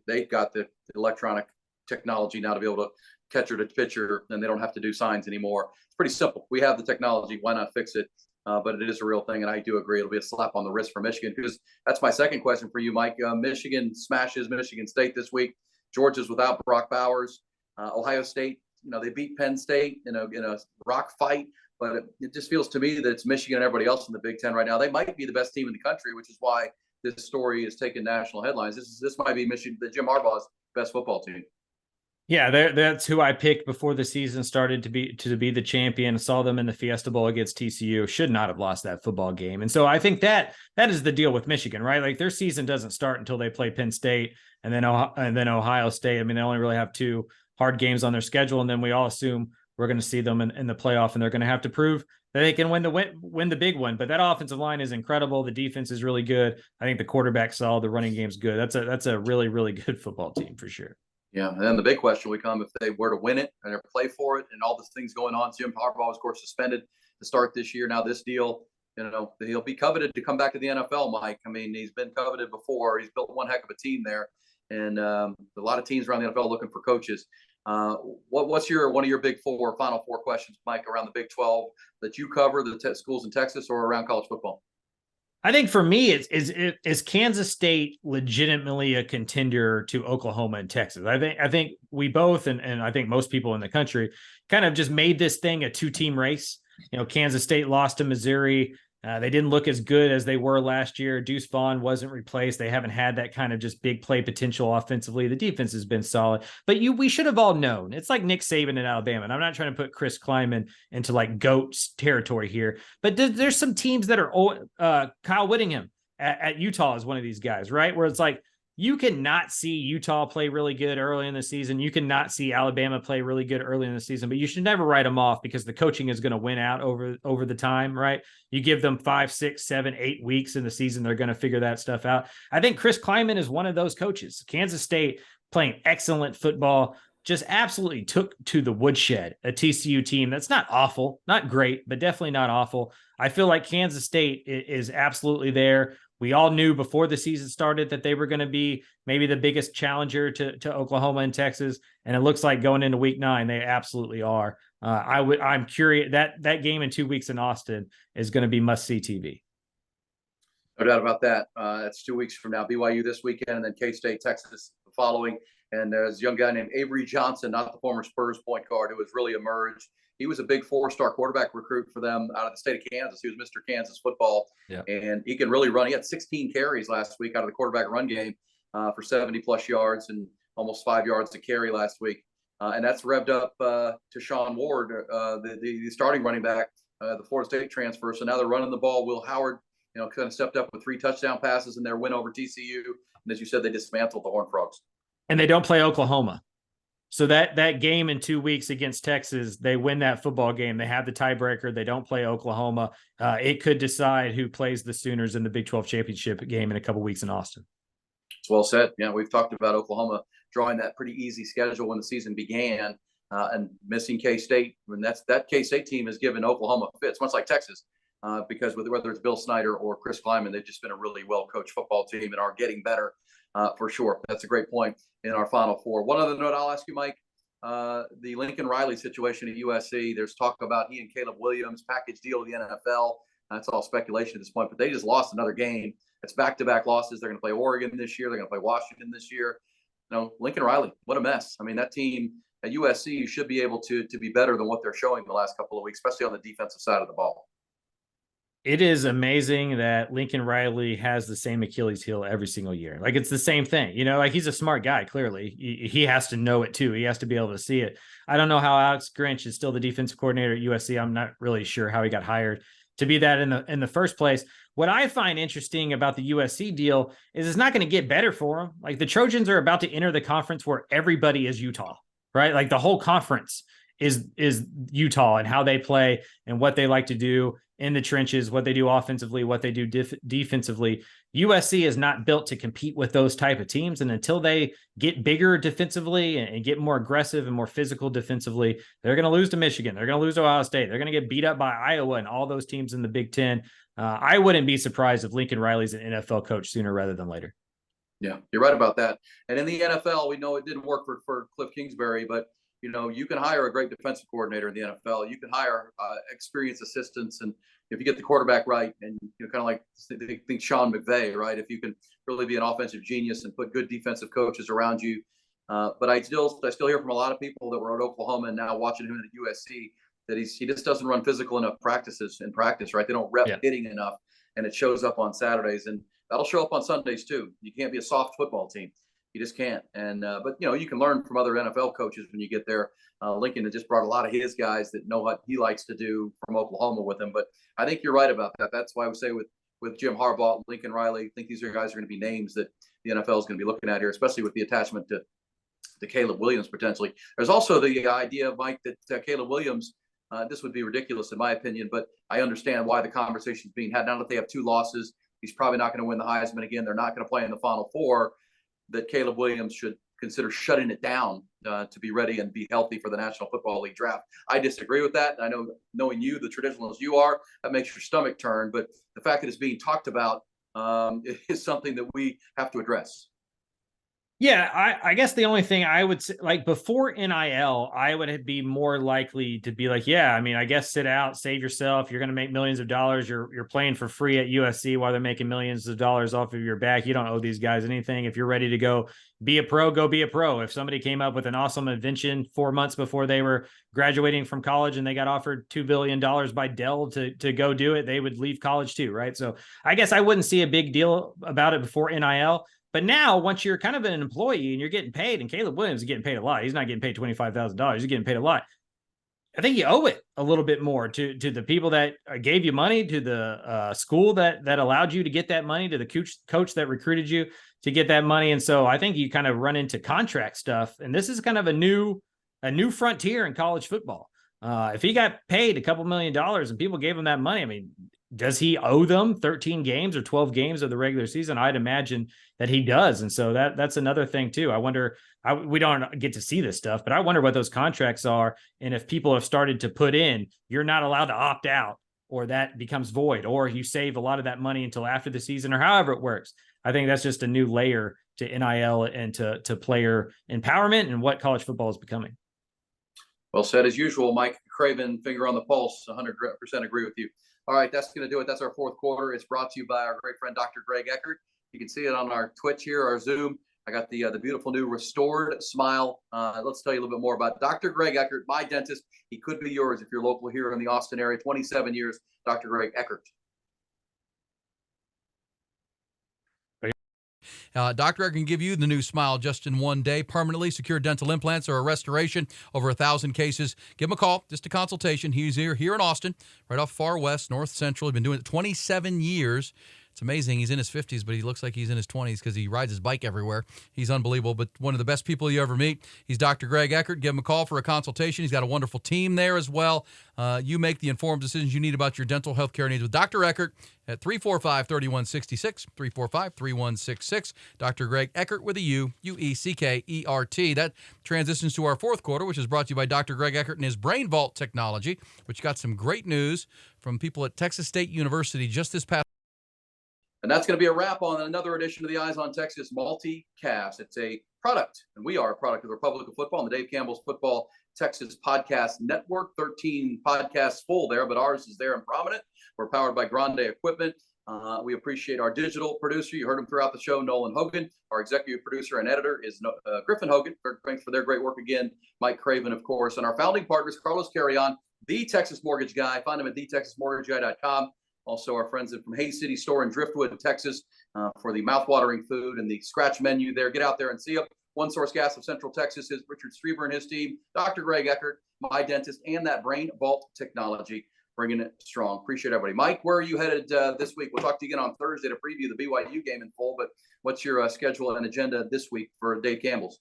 They've got the electronic technology now to be able to catcher to pitcher, and they don't have to do signs anymore. It's pretty simple. We have the technology. Why not fix it? But it is a real thing, and I do agree it'll be a slap on the wrist for Michigan, because that's my second question for you, Mike. Michigan smashes Michigan State this week. Georgia's without Brock Bowers. Ohio State, they beat Penn State in a rock fight, but it just feels to me that it's Michigan and everybody else in the Big Ten right now. They might be the best team in the country, which is why this story is taking national headlines. This might be Michigan, the Jim Harbaugh's best football team. Yeah, that's who I picked before the season started to be the champion. Saw them in the Fiesta Bowl against TCU. Should not have lost that football game. And so I think that is the deal with Michigan, right? Like, their season doesn't start until they play Penn State and then Ohio State. I mean, they only really have two hard games on their schedule, and then we all assume we're going to see them in the playoff, and they're going to have to prove that they can win the big one. But that offensive line is incredible. The defense is really good. I think the quarterback's solid. The running game's good. That's a really, really good football team for sure. Yeah, and then the big question would come if they were to win it and play for it, and all the things going on. Jim Harbaugh was, of course, suspended to start this year. Now this deal, he'll be coveted to come back to the NFL, Mike. I mean, he's been coveted before. He's built one heck of a team there, and a lot of teams around the NFL looking for coaches. What's one of your final four questions, Mike, around the Big 12 that you cover, the schools in Texas, or around college football? I think for me, is Kansas State legitimately a contender to Oklahoma and Texas? I think we both, and I think most people in the country, kind of just made this thing a two-team race. Kansas State lost to Missouri. They didn't look as good as they were last year. Deuce Vaughn wasn't replaced. They haven't had that kind of just big play potential offensively. The defense has been solid, but we should have all known. It's like Nick Saban in Alabama. And I'm not trying to put Chris Kleiman into like GOAT's territory here, but there's some teams that are Kyle Whittingham at Utah is one of these guys, right? Where it's like, you cannot see Utah play really good early in the season. You cannot see Alabama play really good early in the season, but you should never write them off because the coaching is going to win out over the time, right? You give them 5, 6, 7, 8 weeks in the season, they're going to figure that stuff out. I think Chris Kleiman is one of those coaches. Kansas State playing excellent football, just absolutely took to the woodshed a TCU team that's not awful, not great, but definitely not awful. I feel like Kansas State is absolutely there. We all knew before the season started that they were going to be maybe the biggest challenger to Oklahoma and Texas, and it looks like going into Week 9 they absolutely are. I'm curious that game in 2 weeks in Austin is going to be must-see TV. No doubt about that. That's 2 weeks from now. BYU this weekend, and then K-State, Texas the following. And there's a young guy named Avery Johnson, not the former Spurs point guard, who has really emerged. He was a big 4-star quarterback recruit for them out of the state of Kansas. He was Mr. Kansas football. Yeah. And he can really run. He had 16 carries last week out of the quarterback run game for 70-plus yards and almost 5 yards to carry last week. And that's revved up to Sean Ward, the starting running back, the Florida State transfer. So now they're running the ball. Will Howard, kind of stepped up with 3 touchdown passes in their win over TCU. And as you said, they dismantled the Horned Frogs. And they don't play Oklahoma. So that game in 2 weeks against Texas, they win that football game. They have the tiebreaker. They don't play Oklahoma. It could decide who plays the Sooners in the Big 12 championship game in a couple weeks in Austin. It's well said. Yeah, we've talked about Oklahoma drawing that pretty easy schedule when the season began and missing K-State. And that K-State team has given Oklahoma fits, much like Texas, because whether it's Bill Snyder or Chris Kleiman, they've just been a really well-coached football team and are getting better for sure. That's a great point in our Final Four. One other note I'll ask you, Mike, the Lincoln Riley situation at USC, there's talk about he and Caleb Williams package deal with the NFL. That's all speculation at this point, but they just lost another game. It's back-to-back losses. They're going to play Oregon this year. They're going to play Washington this year. Lincoln Riley, what a mess. I mean, that team at USC should be able to be better than what they're showing the last couple of weeks, especially on the defensive side of the ball. It is amazing that Lincoln Riley has the same Achilles heel every single year. Like, it's the same thing, like he's a smart guy. Clearly he has to know it too. He has to be able to see it. I don't know how Alex Grinch is still the defensive coordinator at USC. I'm not really sure how he got hired to be that in the first place. What I find interesting about the USC deal is it's not going to get better for them. Like, the Trojans are about to enter the conference where everybody is Utah, right? Like, the whole conference is Utah and how they play and what they like to do in the trenches, what they do offensively, what they do defensively. USC is not built to compete with those type of teams. And until they get bigger defensively and get more aggressive and more physical defensively, they're going to lose to Michigan. They're going to lose to Ohio State. They're going to get beat up by Iowa and all those teams in the Big Ten. I wouldn't be surprised if Lincoln Riley's an NFL coach sooner rather than later. Yeah, you're right about that. And in the NFL, we know it didn't work for Cliff Kingsbury, but you can hire a great defensive coordinator in the NFL. You can hire experienced assistants, and if you get the quarterback right, and kind of like think Sean McVay, right? If you can really be an offensive genius and put good defensive coaches around you. But I still hear from a lot of people that were at Oklahoma and now watching him at USC that he just doesn't run physical enough practice, right? They don't rep hitting enough, and it shows up on Saturdays, and that'll show up on Sundays too. You can't be a soft football team. You just can't. And but you can learn from other NFL coaches when you get there. Lincoln had just brought a lot of his guys that know what he likes to do from Oklahoma with him. But I think you're right about that. That's why we say with Jim Harbaugh, Lincoln Riley, I think these guys are going to be names that the NFL is going to be looking at here, especially with the attachment to Caleb Williams potentially. There's also the idea, Mike, that Caleb Williams, this would be ridiculous in my opinion, but I understand why the conversation is being had. Now that they have 2 losses, he's probably not going to win the Heisman again. They're not going to play in the Final Four. That Caleb Williams should consider shutting it down to be ready and be healthy for the National Football League draft. I disagree with that. I know, knowing you, the traditionalist you are, that makes your stomach turn. But the fact that it's being talked about is something that we have to address. Yeah, I guess the only thing I would say, like, before NIL, I would be more likely to be like, yeah, I mean, I guess sit out, save yourself. You're going to make millions of dollars. You're playing for free at USC while they're making millions of dollars off of your back. You don't owe these guys anything. If you're ready to go be a pro, go be a pro. If somebody came up with an awesome invention 4 months before they were graduating from college and they got offered $2 billion by Dell to go do it, they would leave college too, right? So I guess I wouldn't see a big deal about it before NIL. But now, once you're kind of an employee and you're getting paid, and Caleb Williams is getting paid a lot, he's not getting paid $25,000. He's getting paid a lot. I think you owe it a little bit more to the people that gave you money, to the school that allowed you to get that money, to the coach that recruited you to get that money. And so I think you kind of run into contract stuff. And this is kind of a new frontier in college football. If he got paid a couple $1 million and people gave him that money, I mean, does he owe them 13 games or 12 games of the regular season? I'd imagine that he does. And so that's another thing too. I wonder, we don't get to see this stuff, but I wonder what those contracts are. And if people have started to put in, you're not allowed to opt out, or that becomes void, or you save a lot of that money until after the season, or however it works. I think that's just a new layer to NIL and to player empowerment and what college football is becoming. Well said as usual, Mike Craven, finger on the pulse, 100% agree with you. All right, that's going to do it. That's our fourth quarter. It's brought to you by our great friend, Dr. Greg Eckert. You can see it on our Twitch here, our Zoom. I got the beautiful new restored smile. Let's tell you a little bit more about Dr. Greg Eckert, my dentist. He could be yours if you're local here in the Austin area. 27 years, Dr. Greg Eckert. Dr. Eckert can give you the new smile just in one day. Permanently secure dental implants or a restoration, over 1,000 cases. Give him a call, just a consultation. He's here in Austin, right off Far West, North Central. He's been doing it 27 years. It's amazing. He's in his 50s, but he looks like he's in his 20s because he rides his bike everywhere. He's unbelievable, but one of the best people you ever meet. He's Dr. Greg Eckert. Give him a call for a consultation. He's got a wonderful team there as well. You make the informed decisions you need about your dental health care needs with Dr. Eckert at 345-3166, 345-3166. Dr. Greg Eckert with a U, U-E-C-K-E-R-T. That transitions to our fourth quarter, which is brought to you by Dr. Greg Eckert and his Brain Vault technology, which got some great news from people at Texas State University just this past. And that's going to be a wrap on another edition of the Eyes on Texas Multicast. It's a product, and we are a product of the Republic of Football and the Dave Campbell's Football Texas Podcast Network. 13 podcasts full there, but ours is there and prominent. We're powered by Grande Equipment. We appreciate our digital producer. You heard him throughout the show, Nolan Hogan. Our executive producer and editor is Griffin Hogan. Thanks for their great work again. Mike Craven, of course. And our founding partners, Carlos Carrion, the Texas Mortgage Guy. Find him at thetexasmortgageguy.com. Also, our friends from Hayes City Store in Driftwood, Texas, for the mouthwatering food and the scratch menu there. Get out there and see them. One Source Gas of Central Texas is Richard Strieber and his team, Dr. Greg Eckert, my dentist, and that Brain Vault technology, bringing it strong. Appreciate everybody. Mike, where are you headed this week? We'll talk to you again on Thursday to preview the BYU game in full, but what's your schedule and agenda this week for Dave Campbell's?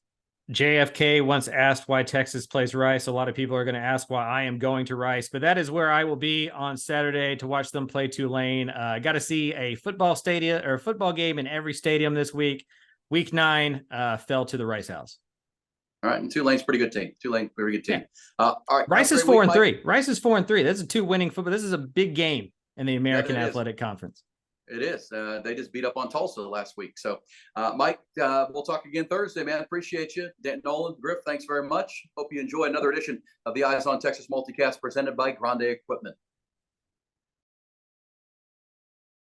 JFK once asked why Texas plays Rice. A lot of people are going to ask why I am going to Rice, but that is where I will be on Saturday to watch them play Tulane. Got to see a football game in every stadium this week. Week 9 fell to the Rice House. All right, and Tulane's a pretty good team. Tulane, very good team. Yeah. All right, Rice is 4-3. Rice is 4-3. That's a 2 winning football. This is a big game in the American Athletic Conference. It is. They just beat up on Tulsa last week. So, Mike, we'll talk again Thursday, man. Appreciate you. Dan, Nolan, Griff, thanks very much. Hope you enjoy another edition of the Eyes on Texas Multicast presented by Grande Equipment.